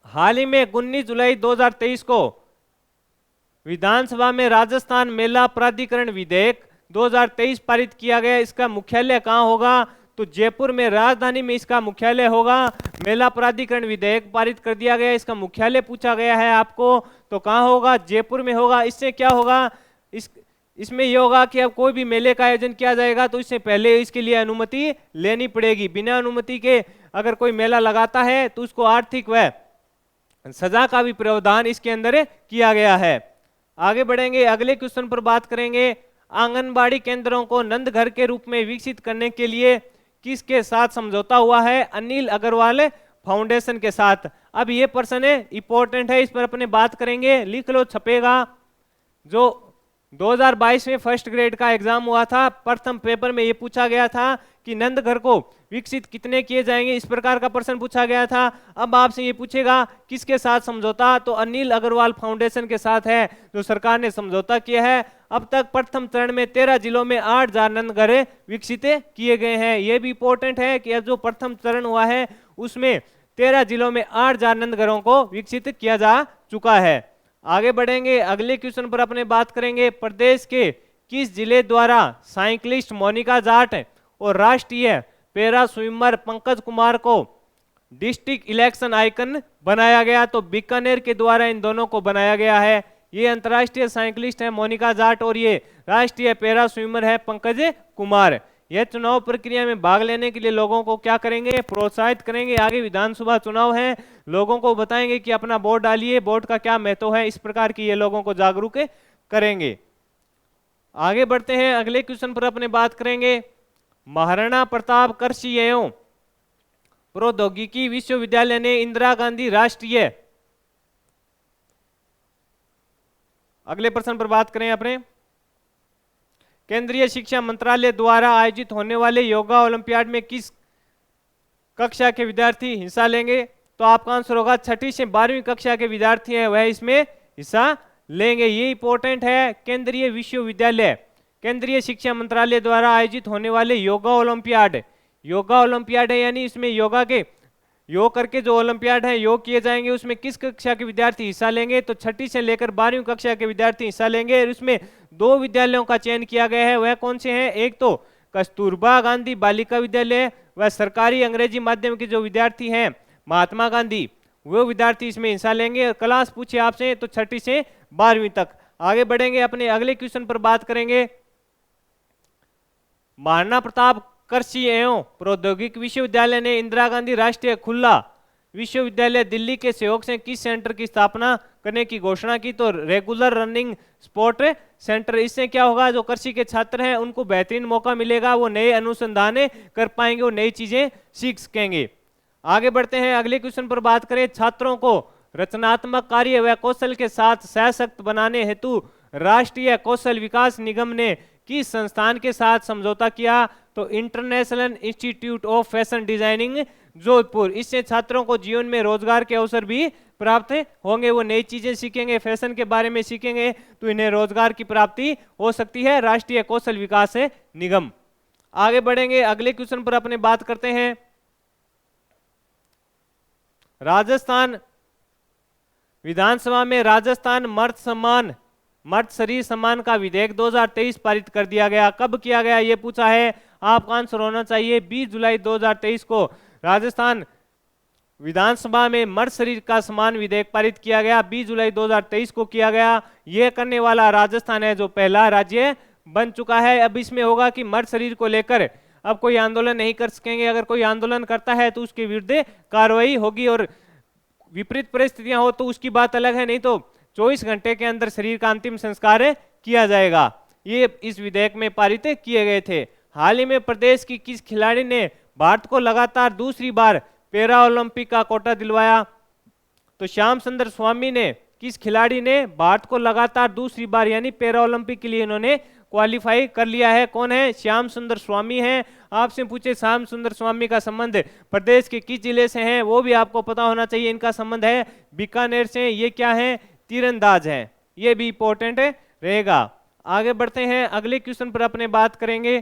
हाल ही में 19 जुलाई 2023 को विधानसभा में राजस्थान मेला प्राधिकरण विधेयक 2023 पारित किया गया। इसका मुख्यालय कहां होगा? तो जयपुर में राजधानी में इसका मुख्यालय होगा। महिला प्राधिकरण विधेयक पारित कर दिया गया, इसका मुख्यालय पूछा गया है आपको, तो कहाँ होगा? जयपुर में होगा। इससे क्या होगा? इसमें यह होगा कि अब कोई भी मेले का आयोजन किया जाएगा तो इससे पहले इसके लिए अनुमति लेनी पड़ेगी। बिना अनुमति के अगर कोई मेला लगाता है तो उसको आर्थिक व सजा का भी प्रावधान इसके अंदर किया गया है। आगे बढ़ेंगे, अगले क्वेश्चन पर बात करेंगे। आंगनबाड़ी केंद्रों को नंद घर के रूप में विकसित करने के लिए किसके साथ समझौता हुआ है? अनिल अग्रवाल फाउंडेशन के साथ। अब ये प्रश्न इंपॉर्टेंट है, इस पर अपने बात करेंगे, लिख लो, छपेगा। जो 2022 में फर्स्ट ग्रेड का एग्जाम हुआ था, प्रथम पेपर में ये पूछा गया था कि नंद घर को विकसित कितने किए जाएंगे, इस प्रकार का प्रश्न पूछा गया था। अब आपसे ये पूछेगा किसके साथ समझौता, तो अनिल अग्रवाल फाउंडेशन के साथ है जो सरकार ने समझौता किया है। अब तक प्रथम चरण में 13 जिलों में 8,000 नंद घर विकसित किए गए हैं। यह भी इंपॉर्टेंट है कि अब जो प्रथम चरण हुआ है उसमें 13 जिलों में 8,000 नंद घरों को विकसित किया जा चुका है। आगे बढ़ेंगे, अगले क्वेश्चन पर अपने बात करेंगे। प्रदेश के किस जिले द्वारा साइकिलिस्ट मोनिका जाट और राष्ट्रीय पैरा स्विमर पंकज कुमार को डिस्ट्रिक्ट इलेक्शन आइकन बनाया गया? तो बीकानेर के द्वारा इन दोनों को बनाया गया है। ये अंतर्राष्ट्रीय साइकिलिस्ट है मोनिका जाट और ये राष्ट्रीय पैरा स्विमर है पंकज कुमार। यह चुनाव प्रक्रिया में भाग लेने के लिए लोगों को क्या करेंगे? प्रोत्साहित करेंगे। आगे विधानसभा चुनाव है, लोगों को बताएंगे कि अपना वोट डालिए, वोट का क्या महत्व है, इस प्रकार की ये लोगों को जागरूक करेंगे। आगे बढ़ते हैं, अगले क्वेश्चन पर अपने बात करेंगे। महाराणा प्रताप कृषि एवं प्रौद्योगिकी विश्वविद्यालय ने इंदिरा गांधी राष्ट्रीय, अगले प्रश्न पर बात करें अपने, केंद्रीय शिक्षा मंत्रालय द्वारा आयोजित होने वाले योगा ओलंपियाड में किस कक्षा के विद्यार्थी हिस्सा लेंगे? तो आपका आंसर होगा 6ठी से 12वीं कक्षा के विद्यार्थी हैं वह इसमें हिस्सा लेंगे। ये इंपॉर्टेंट है। केंद्रीय विश्वविद्यालय, केंद्रीय शिक्षा मंत्रालय द्वारा आयोजित होने वाले योगा ओलंपियाड, योगा ओलंपियाड है यानी इसमें योगा के योग करके जो ओलंपियाड है योग किए जाएंगे, उसमें किस कक्षा के विद्यार्थी हिस्सा लेंगे? तो 6ठी से लेकर 12वीं कक्षा के विद्यार्थी हिस्सा लेंगे। और उसमें 2 विद्यालयों का चयन किया गया है, वह कौन से हैं? एक तो कस्तूरबा गांधी बालिका विद्यालय, वह सरकारी अंग्रेजी माध्यम के जो विद्यार्थी हैं महात्मा गांधी, वो विद्यार्थी इसमें हिस्सा लेंगे। और क्लास पूछे आपसे तो 6ठी से 12वीं तक। आगे बढ़ेंगे, अपने अगले क्वेश्चन पर बात करेंगे। महाराणा प्रताप कृषि एवं प्रौद्योगिक विश्वविद्यालय ने इंदिरा गांधी राष्ट्रीय खुला विश्वविद्यालय दिल्ली के सहयोग से किस सेंटर की स्थापना करने की घोषणा की? तो रेगुलर रनिंग स्पोर्ट सेंटर। इससे क्या होगा? जो कृषि के छात्र हैं उनको बेहतरीन मौका मिलेगा, वो नए अनुसंधान कर पाएंगे, वो नई चीजें सीख सकेंगे। आगे बढ़ते हैं, अगले क्वेश्चन पर बात करें। छात्रों को रचनात्मक कार्य व कौशल के साथ सशक्त बनाने हेतु राष्ट्रीय कौशल विकास निगम ने किस संस्थान के साथ समझौता किया? तो international institute of fashion designing Jodhpur. इससे छात्रों को जीवन में रोजगार के अवसर भी प्राप्त होंगे, वो नई चीजें सीखेंगे, फैशन के बारे में सीखेंगे, तो इन्हें रोजगार की प्राप्ति हो सकती है। राष्ट्रीय कौशल विकास निगम। आगे बढ़ेंगे, अगले क्वेश्चन पर अपने बात करते हैं। राजस्थान विधानसभा में राजस्थान मर्द शरीर सम्मान का विधेयक 2023 पारित कर दिया गया। कब किया गया ये पूछा है, आपका आंसर होना चाहिए 20 जुलाई 2023 को राजस्थान विधानसभा में मर्द शरीर का सम्मान विधेयक पारित किया गया। 20 जुलाई 2023 को किया गया। यह करने वाला राजस्थान है जो पहला राज्य बन चुका है। अब इसमें होगा कि मर्द शरीर को लेकर अब कोई आंदोलन नहीं कर सकेंगे। अगर कोई आंदोलन करता है तो उसके विरुद्ध कार्रवाई होगी, और विपरीत परिस्थितियां हो तो उसकी बात अलग है, नहीं तो 24 घंटे के अंदर शरीर का अंतिम संस्कार किया जाएगा। ये इस विधेयक में पारित किए गए थे। हाल ही में प्रदेश की किस खिलाड़ी ने भारत को लगातार दूसरी बार पैरा ओलंपिक का कोटा दिलवाया? तो श्याम सुंदर स्वामी ने, किस खिलाड़ी ने भारत को लगातार दूसरी बार यानी पैरा ओलंपिक के लिए इन्होंने क्वालिफाई कर लिया है? कौन है? श्याम सुंदर स्वामी हैं। आपसे पूछे श्याम सुंदर स्वामी का संबंध प्रदेश के किस जिले से है, वो भी आपको पता होना चाहिए। इनका संबंध है बीकानेर से। ये क्या है? तीरंदाज हैं। ये भी इंपॉर्टेंट रहेगा। आगे बढ़ते हैं, अगले क्वेश्चन पर अपने बात करेंगे।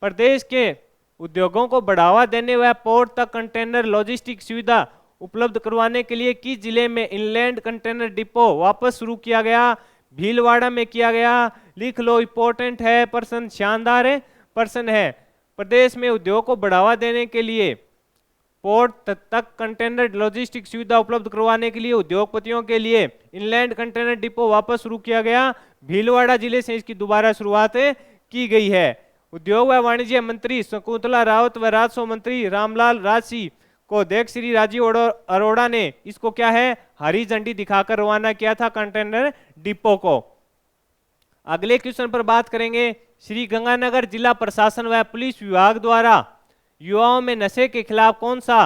प्रदेश के उद्योगों को बढ़ावा देने व पोर्ट तक कंटेनर लॉजिस्टिक सुविधा उपलब्ध करवाने के लिए किस जिले में इनलैंड कंटेनर डिपो वापस शुरू किया गया? भीलवाड़ा में किया गया। लिख लो, इंपॉर्टेंट है प्रश्न, शानदार प्रश्न है। प्रदेश में उद्योग को बढ़ावा देने के लिए पोर्ट तक कंटेनर लॉजिस्टिक सुविधा उपलब्ध करवाने के लिए उद्योगपतियों के लिए इनलैंड कंटेनर डिपो वापस शुरू किया गया। भीलवाड़ा जिले से इसकी दोबारा शुरुआत की गई है। उद्योग व वाणिज्य मंत्री शकुंतला रावत व राजस्व मंत्री रामलाल राजसी को देख श्री राजीव अरोड़ा ने इसको क्या है हरी झंडी दिखाकर रवाना किया था कंटेनर डिपो को। अगले क्वेश्चन पर बात करेंगे। श्री गंगानगर जिला प्रशासन व पुलिस विभाग द्वारा युवाओं में नशे के खिलाफ कौन सा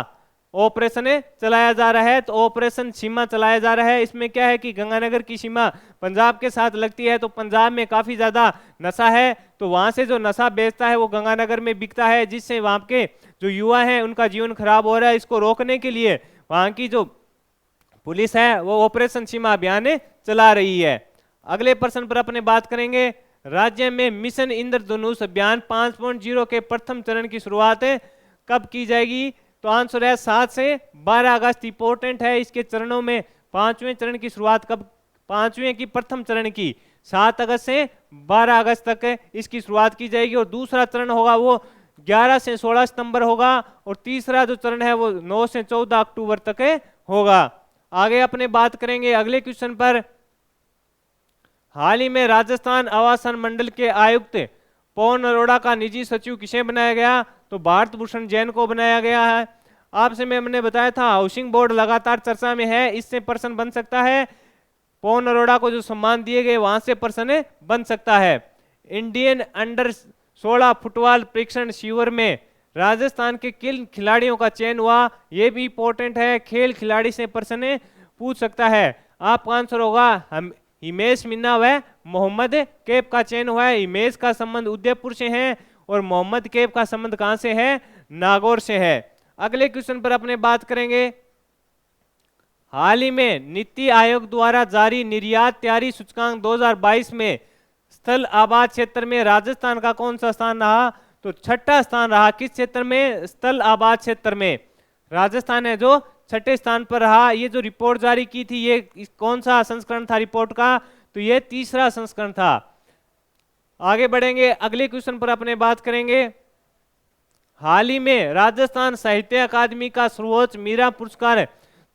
ऑपरेशन चलाया जा रहा है? तो ऑपरेशन सीमा चलाया जा रहा है। इसमें क्या है कि गंगानगर की सीमा पंजाब के साथ लगती है, तो पंजाब में काफी ज्यादा नशा है, तो वहां से जो नशा बेचता है वो गंगानगर में बिकता है, जिससे वहां के जो युवा हैं उनका जीवन खराब हो रहा है। इसको रोकने के लिए वहां की जो पुलिस है वो ऑपरेशन सीमा अभियान चला रही है। अगले प्रश्न पर अपने बात करेंगे। राज्य में मिशन इंद्रधनुष अभियान 5.0 के प्रथम चरण की शुरुआत कब की जाएगी? तो आंसर है 7 से 12 अगस्त। इंपॉर्टेंट है, इसके चरणों में 5वें चरण की शुरुआत कब, 5वें की प्रथम चरण की 7 अगस्त से 12 अगस्त तक इसकी शुरुआत की जाएगी। और दूसरा चरण होगा वो 11 से 16 सितंबर होगा। और तीसरा जो चरण है वो 9 से 14 अक्टूबर तक होगा। आगे अपने बात करेंगे अगले क्वेश्चन पर। हाल ही में राजस्थान आवासन मंडल के आयुक्त पवन अरोड़ा का निजी सचिव किसे बनाया गया? तो भारत भूषण जैन को बनाया गया है। आपसे मैंने बताया था हाउसिंग बोर्ड लगातार चर्चा में है, इससे पर्सन बन सकता है। पवन अरोड़ा को जो सम्मान दिए गए वहां से पर्सन बन सकता है। इंडियन अंडर 16 फुटबॉल प्रशिक्षण शिविर में राजस्थान के किन खिलाड़ियों का चयन हुआ? ये भी इंपॉर्टेंट है, खेल खिलाड़ी से पर्सन पूछ सकता है। आपका आंसर होगा हिमेश मीना व मोहम्मद कैफ का चयन हुआ है। हिमेश का संबंध उदयपुर से है और मोहम्मद कैफ का संबंध कहां से है? नागौर से है। अगले क्वेश्चन पर अपने बात करेंगे। हाल ही में नीति आयोग द्वारा जारी निर्यात तैयारी सूचकांक 2022 में स्थल आबाद क्षेत्र में राजस्थान का कौन सा स्थान रहा? तो 6ठा स्थान रहा। किस क्षेत्र में? स्थल आबाद क्षेत्र में राजस्थान है जो 6ठे स्थान पर रहा। ये जो रिपोर्ट जारी की थी ये कौन सा संस्करण था रिपोर्ट का? तो ये 3रा संस्करण था। आगे बढ़ेंगे, अगले क्वेश्चन पर अपने बात करेंगे। हाल ही में राजस्थान साहित्य अकादमी का सर्वोच्च मीरा पुरस्कार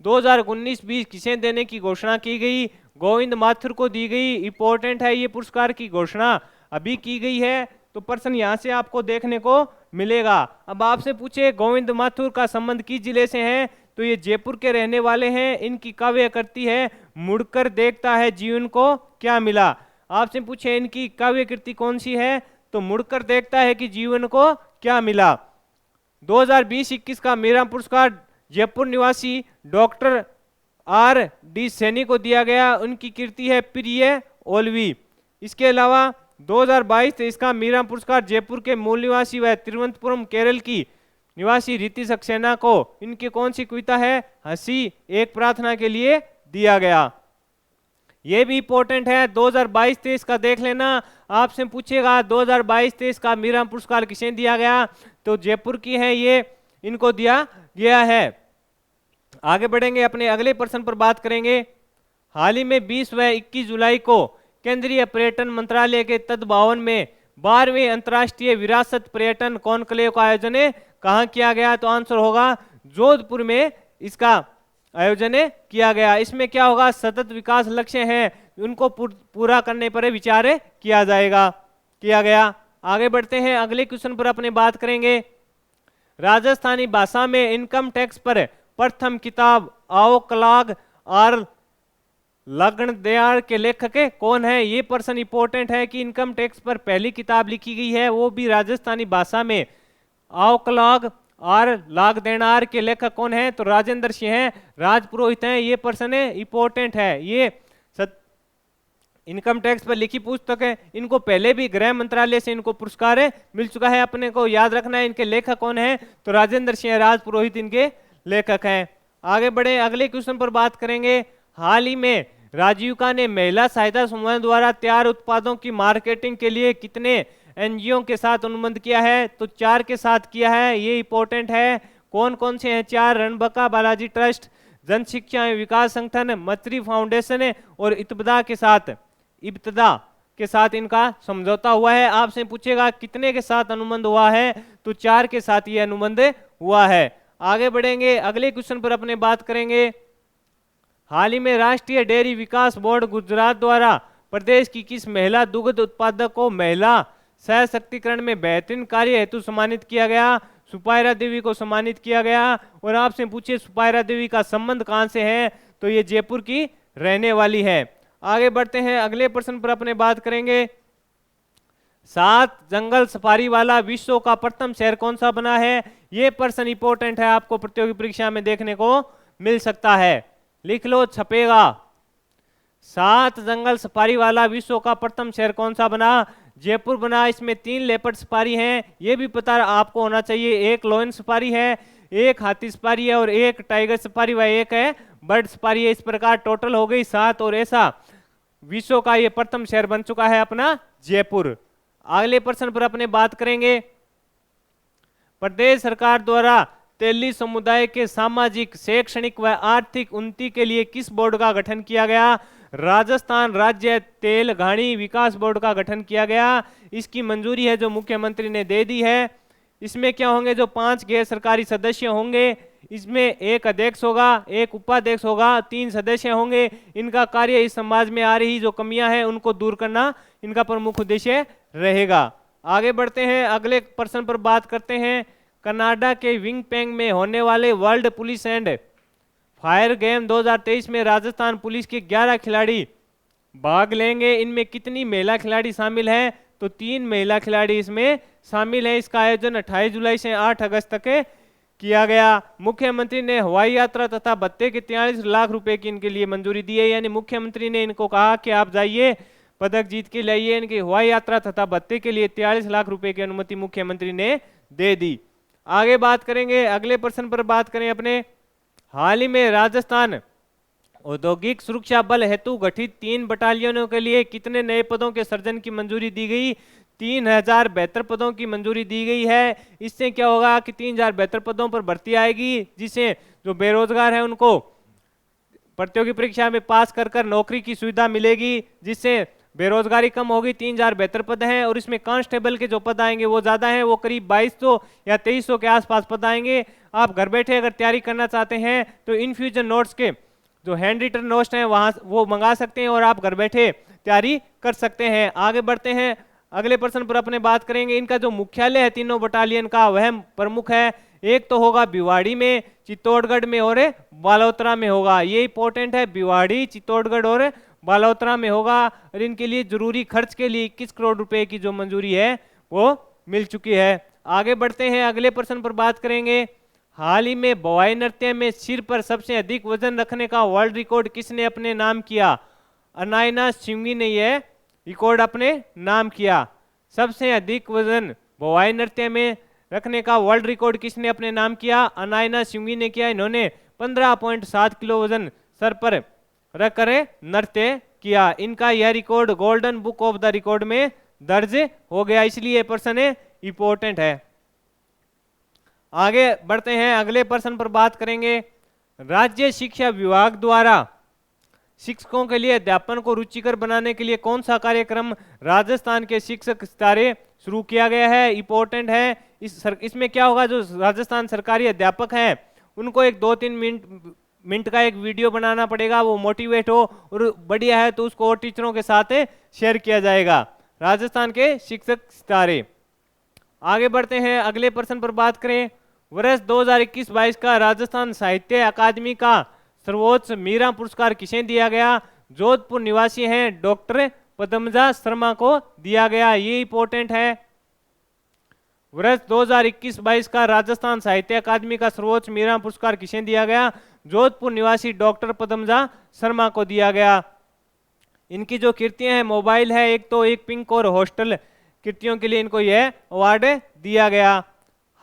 2019-20 किसे देने की घोषणा की गई? गोविंद माथुर को दी गई। इंपॉर्टेंट है, ये पुरस्कार की घोषणा अभी की गई है, तो प्रश्न यहां से आपको देखने को मिलेगा। अब आपसे पूछे गोविंद माथुर का संबंध किस जिले से है? तो ये जयपुर के रहने वाले हैं। इनकी काव्य कृति है मुड़कर देखता है जीवन को क्या मिला। आपसे पूछे इनकी काव्य कृति कौन सी है? तो मुड़कर देखता है कि जीवन को क्या मिला। 2020-21 का मीरा पुरस्कार जयपुर निवासी डॉक्टर R.D. सैनी को दिया गया। उनकी कृति है प्रिय ओलवी। इसके अलावा 2022-23 का मीरा पुरस्कार जयपुर के मूल निवासी व तिरुवनंतपुरम केरल की निवासी रीति सक्सेना को इनकी कौन सी कविता है? हंसी एक प्रार्थना के लिए दिया गया। ये भी इंपॉर्टेंट है, 2022-23 का देख लेना। आपसे पूछेगा 2022-23 का मीरा पुरस्कार किसे दिया गया? तो जयपुर की है ये, इनको दिया गया है। आगे बढ़ेंगे, अपने अगले प्रश्न पर बात करेंगे। हाल ही में 20 व 21 जुलाई को केंद्रीय पर्यटन मंत्रालय के तत्वावधान में 12वें अंतर्राष्ट्रीय विरासत पर्यटन कॉन्क्लेव का आयोजन कहाँ किया गया? तो आंसर होगा जोधपुर में इसका आयोजन किया गया। इसमें क्या होगा? सतत विकास लक्ष्य हैं, उनको पूरा करने पर विचार किया गया। आगे बढ़ते हैं, अगले क्वेश्चन पर अपने बात करेंगे। राजस्थानी भाषा में इनकम टैक्स पर प्रथम किताब आओकलाग और लगनदयाल के लेखक कौन है? ये प्रश्न इंपॉर्टेंट है कि इनकम टैक्स पर पहली किताब लिखी गई है वो भी राजस्थानी भाषा में। आओकलाग और लागदेनार के लेखक कौन है? तो राजेंद्र सिंह हैं, राजपुरोहित हैं। ये प्रश्न इंपॉर्टेंट है। ये इनकम टैक्स पर लिखी पुस्तक है। इनको पहले भी गृह मंत्रालय से इनको पुरस्कार मिल चुका है। अपने को याद रखना है इनके लेखक कौन है? तो राजेंद्र सिंह राजपुरोहित इनके लेखक हैं। आगे बढ़े, अगले क्वेश्चन पर बात करेंगे। हाल ही में राजीविका ने महिला सहायता समूह द्वारा तैयार उत्पादों की मार्केटिंग के लिए कितने एनजीओ के साथ अनुबंध किया है? तो 4 के साथ किया है। ये इंपॉर्टेंट है। कौन कौन से हैं? 4 रणबंका बालाजी ट्रस्ट, जन शिक्षा विकास संगठन, मत्री फाउंडेशन और इब्तदा के साथ इनका समझौता हुआ है। आपसे पूछेगा कितने के साथ अनुबंध हुआ है, तो 4 के साथ ये अनुबंध हुआ है। आगे बढ़ेंगे, अगले क्वेश्चन पर अपने बात करेंगे। हाल ही में राष्ट्रीय डेयरी विकास बोर्ड गुजरात द्वारा प्रदेश की किस महिला दुग्ध उत्पादक को महिला सशक्तिकरण में बेहतरीन कार्य हेतु सम्मानित किया गया? सुपायरा देवी को सम्मानित किया गया। और आपसे पूछिए सुपायरा देवी का संबंध कहां से है, तो ये जयपुर की रहने वाली है। आगे बढ़ते हैं, अगले प्रश्न पर अपने बात करेंगे। 7 जंगल सफारी वाला विश्व का प्रथम शहर कौन सा बना है? ये प्रश्न इंपॉर्टेंट है, आपको प्रतियोगी परीक्षा में देखने को मिल सकता है, लिख लो, छपेगा। 7 जंगल सफारी वाला विश्व का प्रथम शहर कौन सा बना? जयपुर बना। इसमें 3 लेपर्ड सफारी हैं, ये भी पता आपको होना चाहिए। एक लोयन सफारी है, एक हाथी सफारी है और एक टाइगर सफारी व एक है बर्ड सफारी है। इस प्रकार टोटल हो गई 7 और ऐसा विश्व का ये प्रथम शहर बन चुका है अपना जयपुर। अगले प्रश्न पर अपने बात करेंगे। प्रदेश सरकार द्वारा तेली समुदाय के सामाजिक, शैक्षणिक व आर्थिक उन्नति के लिए किस बोर्ड का गठन किया गया? राजस्थान राज्य तेल घानी विकास बोर्ड का गठन किया गया। इसकी मंजूरी है जो मुख्यमंत्री ने दे दी है। इसमें क्या होंगे, जो 5 गैर सरकारी सदस्य होंगे, इसमें एक अध्यक्ष होगा, एक उपाध्यक्ष होगा, 3 सदस्य होंगे। इनका कार्य इस समाज में आ रही जो कमियां हैं उनको दूर करना इनका प्रमुख उद्देश्य रहेगा। आगे बढ़ते हैं, अगले प्रश्न पर बात करते हैं। कनाडा के विंगपेंग में होने वाले world police and fire game 2023 में राजस्थान पुलिस के 11 खिलाड़ी भाग लेंगे। इनमें कितनी महिला खिलाड़ी शामिल हैं? तो 3 महिला खिलाड़ी इसमें शामिल हैं। इसका आयोजन 28 जुलाई से 8 अगस्त तक किया गया। मुख्यमंत्री ने हवाई यात्रा तथा भत्ते के 43 लाख रुपए की इनके लिए मंजूरी दी है। यानी मुख्यमंत्री ने इनको कहा कि आप जाइए पदक जीत के लाइए। इनकी हवाई यात्रा तथा भत्ते के लिए 43 लाख रुपए की अनुमति मुख्यमंत्री ने दे दी। आगे बात करेंगे, अगले प्रश्न पर बात करें अपने। हाल ही में राजस्थान औद्योगिक सुरक्षा बल हेतु गठित 3 बटालियनों के लिए कितने नए पदों के सृजन की मंजूरी दी गई? 3072 पदों की मंजूरी दी गई है। इससे क्या होगा कि 3072 पदों पर भर्ती आएगी, जिससे जो बेरोजगार है उनको प्रतियोगी परीक्षा में पास कर नौकरी की सुविधा मिलेगी, जिससे बेरोजगारी कम होगी। 3072 पद हैं और इसमें कांस्टेबल के जो पद आएंगे वो ज्यादा हैं, वो करीब 2200 या 2300 के आसपास पद आएंगे। आप घर बैठे अगर तैयारी करना चाहते हैं तो इनफ्यूजन नोट्स के जो हैंड रिटन नोट्स हैं वहां वो मंगा सकते हैं और आप घर बैठे तैयारी कर सकते हैं। आगे बढ़ते हैं, अगले प्रश्न पर अपने बात करेंगे। इनका जो मुख्यालय है तीनों बटालियन का, वह प्रमुख है। एक तो होगा भिवाड़ी में, चित्तौड़गढ़ में और बालोतरा में होगा। ये इंपॉर्टेंट है, भिवाड़ी, चित्तौड़गढ़ और बालोतरा में होगा। और इनके लिए जरूरी खर्च के लिए 21 करोड़ रुपए की जो मंजूरी है वो मिल चुकी है। आगे बढ़ते हैं, अगले प्रश्न पर बात करेंगे। हाल ही में बवाई नृत्य में सिर पर सबसे अधिक वजन रखने का वर्ल्ड रिकॉर्ड किसने अपने नाम किया? अनायना सिंघवी ने यह रिकॉर्ड अपने नाम किया। सबसे अधिक वजन बवाई नृत्य में रखने का वर्ल्ड रिकॉर्ड किसने अपने नाम किया? अनायना सिंघवी ने किया। इन्होंने 15.7 किलो वजन सर पर रख कर नृत्य किया। इनका यह record golden book of the record में दर्ज हो गया, इसलिए प्रश्न इंपॉर्टेंट है। आगे बढ़ते हैं, अगले प्रश्न पर बात करेंगे। राज्य शिक्षा विभाग द्वारा शिक्षकों के लिए अध्यापन को रुचिकर बनाने के लिए कौन सा कार्यक्रम राजस्थान के शिक्षक सितारे शुरू किया गया है? इंपॉर्टेंट है। इसमें क्या होगा, जो राजस्थान सरकारी अध्यापक हैं उनको एक 2-3 मिनट का एक वीडियो बनाना पड़ेगा, वो मोटिवेट हो और बढ़िया है तो उसको और टीचरों के साथ शेयर किया जाएगा। राजस्थान के शिक्षक सितारे। आगे बढ़ते हैं, अगले प्रश्न पर बात करें। वर्ष 2021-22 का राजस्थान साहित्य अकादमी का सर्वोच्च मीरा पुरस्कार किसे दिया गया? जोधपुर निवासी हैं डॉक्टर पद्मजा शर्मा को दिया गया। ये इंपॉर्टेंट है। वर्ष 2021-22 का राजस्थान साहित्य अकादमी का सर्वोच्च मीरा पुरस्कार किसे दिया गया? जोधपुर निवासी डॉक्टर पद्मजा शर्मा को दिया गया। इनकी जो कृतियां हैं, मोबाइल है एक, तो एक पिंक और हॉस्टल कृतियों के लिए इनको यह अवार्ड दिया गया।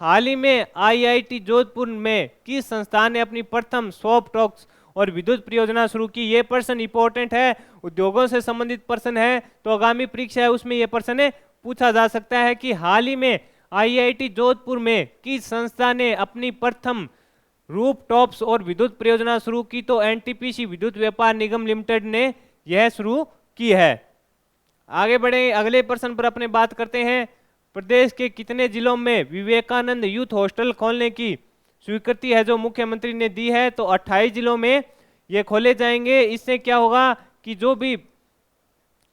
हाल ही में आईआईटी जोधपुर में किस संस्थान ने अपनी प्रथम सॉफ्ट टॉक्स और विद्युत परियोजना शुरू की? ये प्रश्न इंपॉर्टेंट है, उद्योगों से संबंधित प्रश्न है, तो आगामी परीक्षा है उसमें यह प्रश्न पूछा जा सकता है कि हाल ही में आईआईटी जोधपुर में किस संस्था ने अपनी प्रथम रूफ टॉप्स और विद्युत परियोजना शुरू की? तो एनटीपीसी विद्युत व्यापार निगम लिमिटेड ने यह शुरू की है। आगे बढ़े, अगले प्रश्न पर अपने बात करते हैं। प्रदेश के कितने जिलों में विवेकानंद यूथ हॉस्टल खोलने की स्वीकृति है जो मुख्यमंत्री ने दी है? तो 28 जिलों में ये खोले जाएंगे। इससे क्या होगा कि जो भी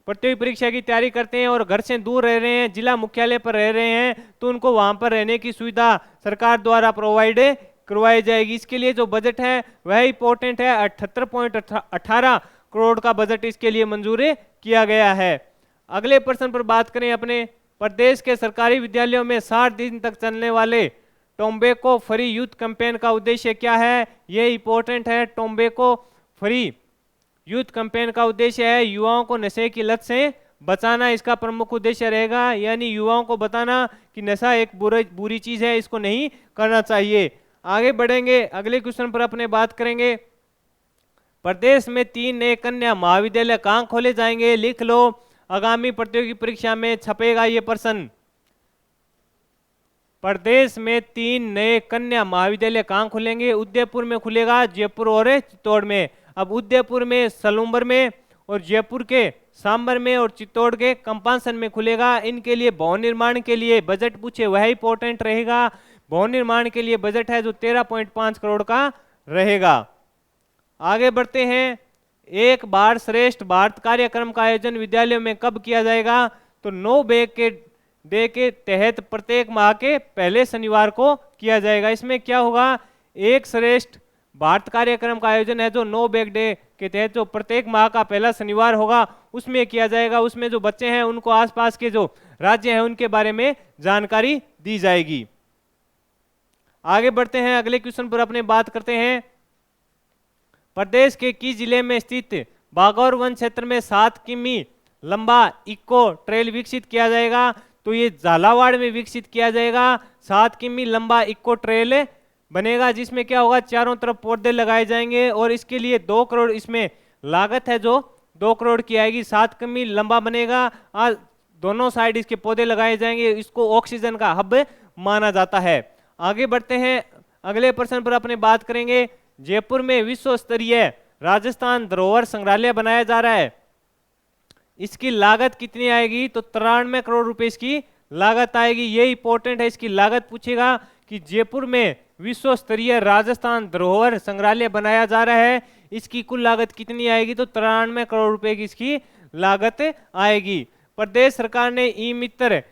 प्रतियोगी परीक्षा की तैयारी करते हैं और घर से दूर रह रहे हैं, जिला मुख्यालय पर रह रहे हैं, तो उनको वहां पर रहने की सुविधा सरकार द्वारा प्रोवाइड करवाई जाएगी। इसके लिए जो बजट है वह इंपॉर्टेंट है, 78.18 करोड़ का बजट इसके लिए मंजूर किया गया है। अगले प्रश्न पर बात करें अपने, प्रदेश के सरकारी विद्यालयों में 60 दिन तक चलने वाले टोबैको फ्री यूथ कैंपेन का उद्देश्य क्या है? ये इंपॉर्टेंट है। टोबैको फ्री यूथ कैंपेन का उद्देश्य है युवाओं को नशे की लत से बचाना, इसका प्रमुख उद्देश्य रहेगा। यानी युवाओं को बताना कि नशा एक बुरी चीज है, इसको नहीं करना चाहिए। आगे बढ़ेंगे, अगले क्वेश्चन पर अपने बात करेंगे। प्रदेश में 3 नए कन्या महाविद्यालय कहाँ खोले जाएंगे? लिख लो, आगामी प्रतियोगी परीक्षा में छपेगा ये प्रश्न। प्रदेश में 3 नए कन्या महाविद्यालय कहाँ खुलेंगे? उदयपुर में खुलेगा, जयपुर और चित्तौड़ में। अब उदयपुर में सलूम्बर में और जयपुर के सांबर में और चित्तौड़ के कंपासन में खुलेगा। इनके लिए भवन निर्माण के लिए बजट पूछे वह इंपॉर्टेंट रहेगा। भवन निर्माण के लिए बजट है जो 13.5 करोड़ का रहेगा। आगे बढ़ते हैं, एक बार श्रेष्ठ भारत कार्यक्रम का आयोजन विद्यालयों में कब किया जाएगा? तो 9 बैग के डे के तहत प्रत्येक माह के पहले शनिवार को किया जाएगा। इसमें क्या होगा, एक श्रेष्ठ भारत कार्यक्रम का आयोजन है जो 9 बैग डे के तहत जो प्रत्येक माह का पहला शनिवार होगा उसमें किया जाएगा। उसमें जो बच्चे हैं उनको आसपास के जो राज्य हैं उनके बारे में जानकारी दी जाएगी। आगे बढ़ते हैं, अगले क्वेश्चन पर अपने बात करते हैं। प्रदेश के किस जिले में स्थित बागौर वन क्षेत्र में 7 किमी लंबा इको ट्रेल विकसित किया जाएगा? तो ये झालावाड़ में विकसित किया जाएगा। 7 किमी लंबा इको ट्रेल बनेगा जिसमें क्या होगा, चारों तरफ पौधे लगाए जाएंगे और इसके लिए 2 करोड़ इसमें लागत है जो 2 करोड़ की आएगी। 7 किमी लंबा बनेगा, दोनों साइड इसके पौधे लगाए जाएंगे। इसको ऑक्सीजन का हब माना जाता है। आगे बढ़ते हैं, अगले प्रश्न पर अपने बात करेंगे। जयपुर में विश्व स्तरीय राजस्थान धरोहर संग्रहालय बनाया जा रहा है, इसकी लागत कितनी आएगी? तो 93 करोड़ रुपए इसकी लागत आएगी। ये इंपॉर्टेंट है, इसकी लागत पूछेगा कि जयपुर में विश्व स्तरीय राजस्थान धरोहर संग्रहालय बनाया जा रहा है, इसकी कुल लागत कितनी आएगी? तो 93 करोड़ रुपए की इसकी लागत आएगी। प्रदेश सरकार ने ई मित्र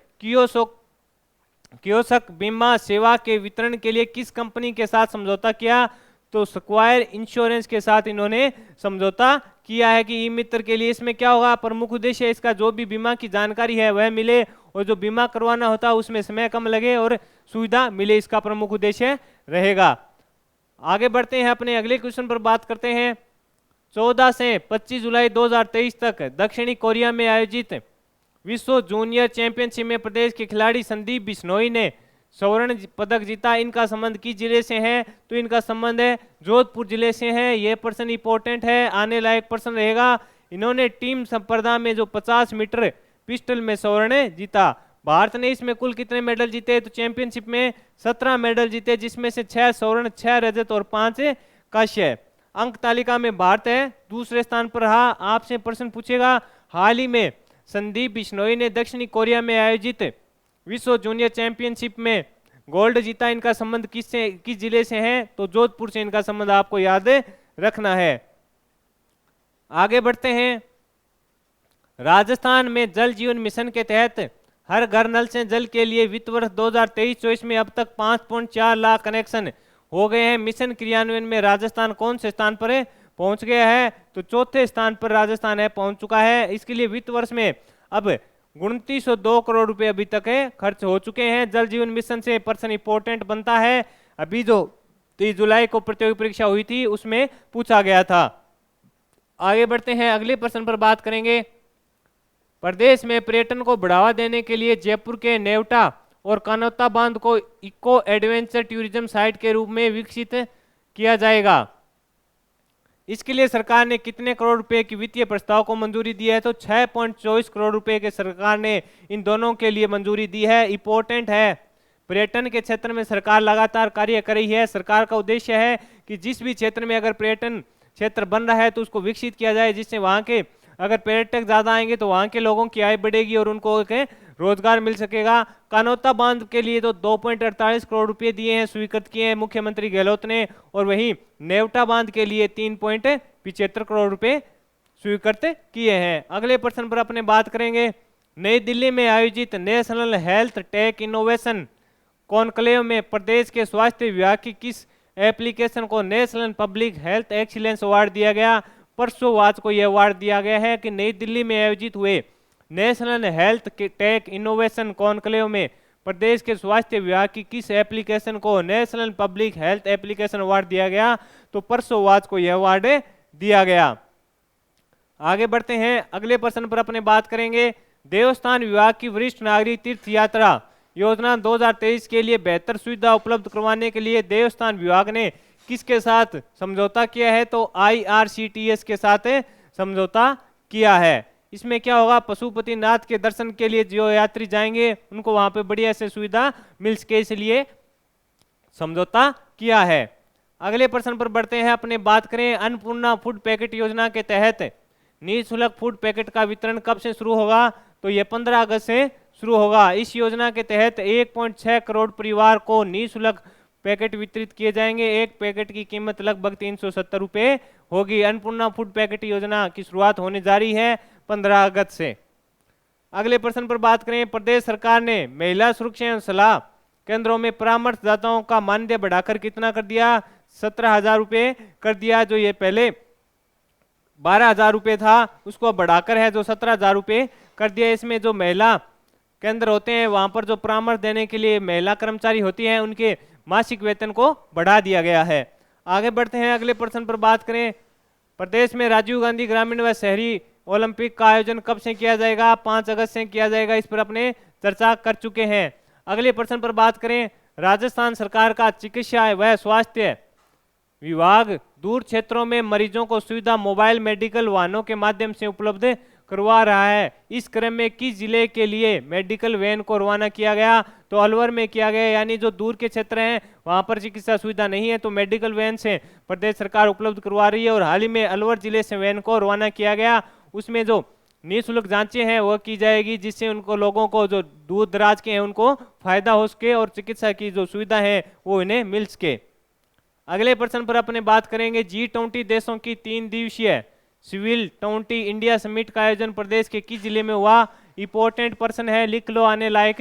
कियोस्क बीमा सेवा के वितरण के लिए किस कंपनी के साथ समझौता किया? तो स्क्वायर इंश्योरेंस के साथ इन्होंने समझौता किया है कि ई मित्र के लिए। इसमें क्या होगा, प्रमुख उद्देश्य इसका जो भी बीमा की जानकारी है वह मिले और जो बीमा करवाना होता है उसमें समय कम लगे और सुविधा मिले, इसका प्रमुख उद्देश्य रहेगा। आगे बढ़ते हैं, अपने अगले क्वेश्चन पर बात करते हैं। 14 से 25 जुलाई 2023 तक दक्षिणी कोरिया में आयोजित विश्व जूनियर चैंपियनशिप में प्रदेश के खिलाड़ी संदीप बिश्नोई ने स्वर्ण पदक जीता। इनका संबंध किस जिले से है? तो इनका संबंध है जोधपुर जिले से है। यह प्रश्न इंपॉर्टेंट है, आने लायक प्रश्न रहेगा। इन्होंने टीम स्पर्धा में जो 50 मीटर पिस्टल में स्वर्ण जीता। भारत ने इसमें कुल कितने मेडल जीते? तो चैंपियनशिप में 17 मेडल जीते, जिसमें से 6 स्वर्ण, 6 रजत और 5 कांस्य। अंक तालिका में भारत है दूसरे स्थान पर रहा। आपसे प्रश्न पूछेगा, हाल ही में संदीप बिश्नोई ने दक्षिणी कोरिया में आयोजित विश्व जूनियर चैंपियनशिप में गोल्ड जीता। इनका संबंध किस जिले से है? तो जोधपुर से इनका संबंध आपको याद रखना है। आगे बढ़ते हैं, राजस्थान में जल जीवन मिशन के तहत हर घर नल से जल के लिए वित्त वर्ष 2023-24 में अब तक 5.4 लाख कनेक्शन हो गए हैं। मिशन क्रियान्वयन में राजस्थान कौन से स्थान पर पहुंच गया है? तो चौथे स्थान पर राजस्थान पहुंच चुका है। इसके लिए वित्त वर्ष में अब 2902 करोड़ रुपए अभी तक खर्च हो चुके हैं। जल जीवन मिशन से प्रश्न इंपॉर्टेंट बनता है, अभी जो 30 जुलाई को प्रतियोगी परीक्षा हुई थी उसमें पूछा गया था। आगे बढ़ते हैं, अगले प्रश्न पर बात करेंगे। प्रदेश में पर्यटन को बढ़ावा देने के लिए जयपुर के नेवटा और कानोता बांध को इको एडवेंचर टूरिज्म साइट के रूप में विकसित किया जाएगा। इसके लिए सरकार ने कितने करोड़ रुपए की वित्तीय प्रस्ताव को मंजूरी दी है? तो 6.24 करोड़ रुपए के सरकार ने इन दोनों के लिए मंजूरी दी है। इंपॉर्टेंट है, पर्यटन के क्षेत्र में सरकार लगातार कार्य कर रही है। सरकार का उद्देश्य है कि जिस भी क्षेत्र में अगर पर्यटन क्षेत्र बन रहा है तो उसको विकसित किया जाए, जिससे वहाँ के अगर पर्यटक ज्यादा आएंगे तो वहां के लोगों की आय बढ़ेगी और उनको रोजगार मिल सकेगा। कानोता बांध के लिए तो 2.48 करोड़ रुपए दिए हैं, स्वीकृत किए हैं मुख्यमंत्री गहलोत ने, और वहीं नेवटा बांध के लिए 3.75 करोड़ रुपए स्वीकृत किए हैं। अगले प्रश्न पर अपने बात करेंगे। नई दिल्ली में आयोजित national health tech innovation conclave में प्रदेश के स्वास्थ्य विभाग की किस एप्लीकेशन को national public health excellence award दिया गया? परसों को यह अवार्ड दिया गया है कि नई दिल्ली में आयोजित हुए national health tech innovation conclave में प्रदेश के स्वास्थ्य विभाग की किस एप्लीकेशन को national public health application award दिया गया? तो परसों को यह अवार्ड दिया गया। आगे बढ़ते हैं, अगले प्रश्न पर अपने बात करेंगे। देवस्थान विभाग की वरिष्ठ नागरिक तीर्थ यात्रा योजना 2023 के लिए बेहतर सुविधा उपलब्ध करवाने के लिए देवस्थान विभाग ने किसके साथ समझौता किया है? तो IRCTS के साथ समझौता किया है। इसमें क्या होगा, पशुपतिनाथ के दर्शन के लिए जो यात्री जाएंगे उनको वहां पे बढ़िया से सुविधा मिल सके, इसलिए समझौता किया है। अगले प्रश्न पर बढ़ते हैं, अपने बात करें अन्नपूर्णा फूड पैकेट योजना के तहत निःशुल्क फूड पैकेट का वितरण कब से शुरू होगा? तो ये 15 अगस्त से शुरू होगा। इस योजना के तहत 1.6 करोड़ परिवार को निःशुल्क पैकेट वितरित किए जाएंगे। एक पैकेट की कीमत लगभग 370 रुपये होगी। अन्नपूर्णा फूड पैकेट योजना की शुरुआत होने जा रही है 15 अगस्त से। अगले प्रश्न पर बात करें, प्रदेश सरकार ने महिला सुरक्षा एवं सलाह केंद्रों में परामर्शदाताओं का मानदेय बढ़ाकर कितना कर दिया? 17,000 रुपये कर दिया। जो ये पहले 12,000 रुपये था उसको बढ़ाकर है जो 17,000 रुपये कर दिया। इसमें जो महिला केंद्र होते हैं वहां पर जो परामर्श देने के लिए महिला कर्मचारी होती हैं उनके मासिक वेतन को बढ़ा दिया गया है। आगे बढ़ते हैं, अगले प्रश्न पर बात करें। प्रदेश में राजीव गांधी ग्रामीण व शहरी ओलंपिक का आयोजन कब से किया जाएगा? 5 अगस्त से किया जाएगा। इस पर अपने चर्चा कर चुके हैं। अगले प्रश्न पर बात करें, राजस्थान सरकार का चिकित्सा व स्वास्थ्य विभाग दूर क्षेत्रों में मरीजों को सुविधा मोबाइल मेडिकल वाहनों के माध्यम से उपलब्ध करवा रहा है। इस क्रम में किस जिले के लिए मेडिकल वैन को रवाना किया गया? तो अलवर में किया गया। यानी जो दूर के क्षेत्र हैं वहां पर चिकित्सा सुविधा नहीं है तो मेडिकल वैन से प्रदेश सरकार उपलब्ध करवा रही है। और हाल ही में अलवर जिले से वैन को रवाना किया गया। उसमें जो निःशुल्क जांचें हैं वो की जाएगी, जिससे उनको लोगों को जो दूर दराज के हैं उनको फायदा हो सके और चिकित्सा की जो सुविधा है वो इन्हें मिल सके। अगले प्रश्न पर अपने बात करेंगे। G20 देशों की 3 दिवसीय सिविल 20 इंडिया समिट का आयोजन प्रदेश के किस जिले में हुआ? इंपॉर्टेंट प्रश्न है, लिख लो, आने लायक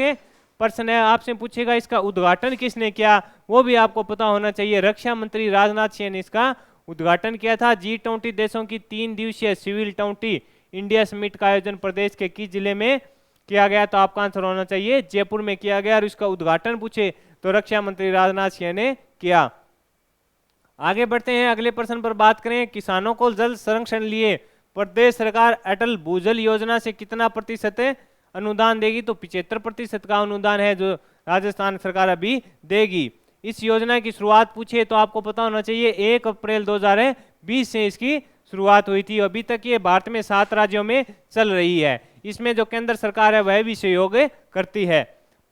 प्रश्न है। आपसे पूछेगा इसका उद्घाटन किसने किया, वो भी आपको पता होना चाहिए। रक्षा मंत्री राजनाथ सिंह ने इसका उद्घाटन किया था। G20 देशों की 3 दिवसीय सिविल 20 इंडिया समिट का आयोजन प्रदेश के किस जिले में किया गया? तो आपका आंसर होना चाहिए जयपुर में किया गया। और इसका उद्घाटन पूछे तो रक्षा मंत्री राजनाथ सिंह ने किया। आगे बढ़ते हैं, अगले प्रश्न पर बात करें। किसानों को जल संरक्षण लिए प्रदेश सरकार अटल भूजल योजना से कितना प्रतिशत अनुदान देगी? तो 75% का अनुदान है जो राजस्थान सरकार अभी देगी। इस योजना की शुरुआत पूछे तो आपको पता होना चाहिए 1 अप्रैल 2020 से इसकी शुरुआत हुई थी। अभी तक ये भारत में 7 राज्यों में चल रही है। इसमें जो केंद्र सरकार है वह भी सहयोग करती है।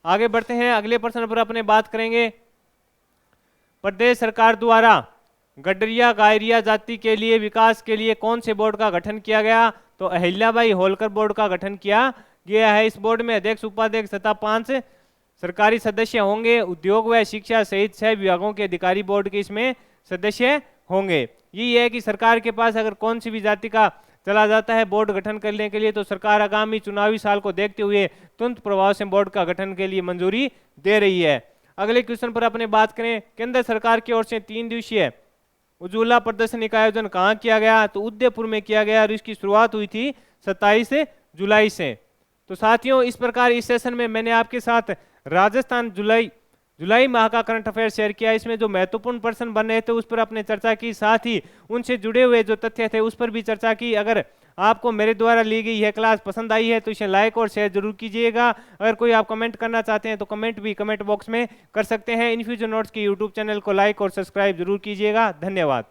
आगे बढ़ते हैं, अगले प्रश्न पर अपने बात करेंगे। प्रदेश सरकार द्वारा गडरिया गायरिया जाति के लिए विकास के लिए कौन से बोर्ड का गठन किया गया? तो अहिल्याबाई होलकर बोर्ड का गठन किया गया है। इस बोर्ड में अध्यक्ष, उपाध्यक्ष तथा 5 सरकारी सदस्य होंगे। उद्योग व शिक्षा सहित 6 विभागों के अधिकारी बोर्ड के इसमें सदस्य होंगे। ये है कि सरकार के पास अगर कौन सी भी जाति का चला जाता है बोर्ड गठन करने के लिए तो सरकार आगामी चुनावी साल को देखते हुए तुरंत प्रभाव से बोर्ड का गठन के लिए मंजूरी दे रही है। अगले क्वेश्चन पर अपने बात करें। केंद्र सरकार की ओर से 3 दिवसीय उज्ज्वला प्रदर्शनी का आयोजन कहाँ किया गया? तो उदयपुर में किया गया और इसकी शुरुआत हुई थी 27 जुलाई से। तो साथियों, इस प्रकार इस सेशन में मैंने आपके साथ राजस्थान जुलाई माह का करंट अफेयर शेयर किया। इसमें जो महत्वपूर्ण प्रश्न बन रहे थे उस पर अपने चर्चा की, साथ ही उनसे जुड़े हुए जो तथ्य थे उस पर भी चर्चा की। अगर आपको मेरे द्वारा ली गई यह क्लास पसंद आई है तो इसे लाइक और शेयर जरूर कीजिएगा। अगर कोई आप कमेंट करना चाहते हैं तो कमेंट भी कमेंट बॉक्स में कर सकते हैं। इन्फ्यूजन नोट्स की यूट्यूब चैनल को लाइक और सब्सक्राइब जरूर कीजिएगा। धन्यवाद।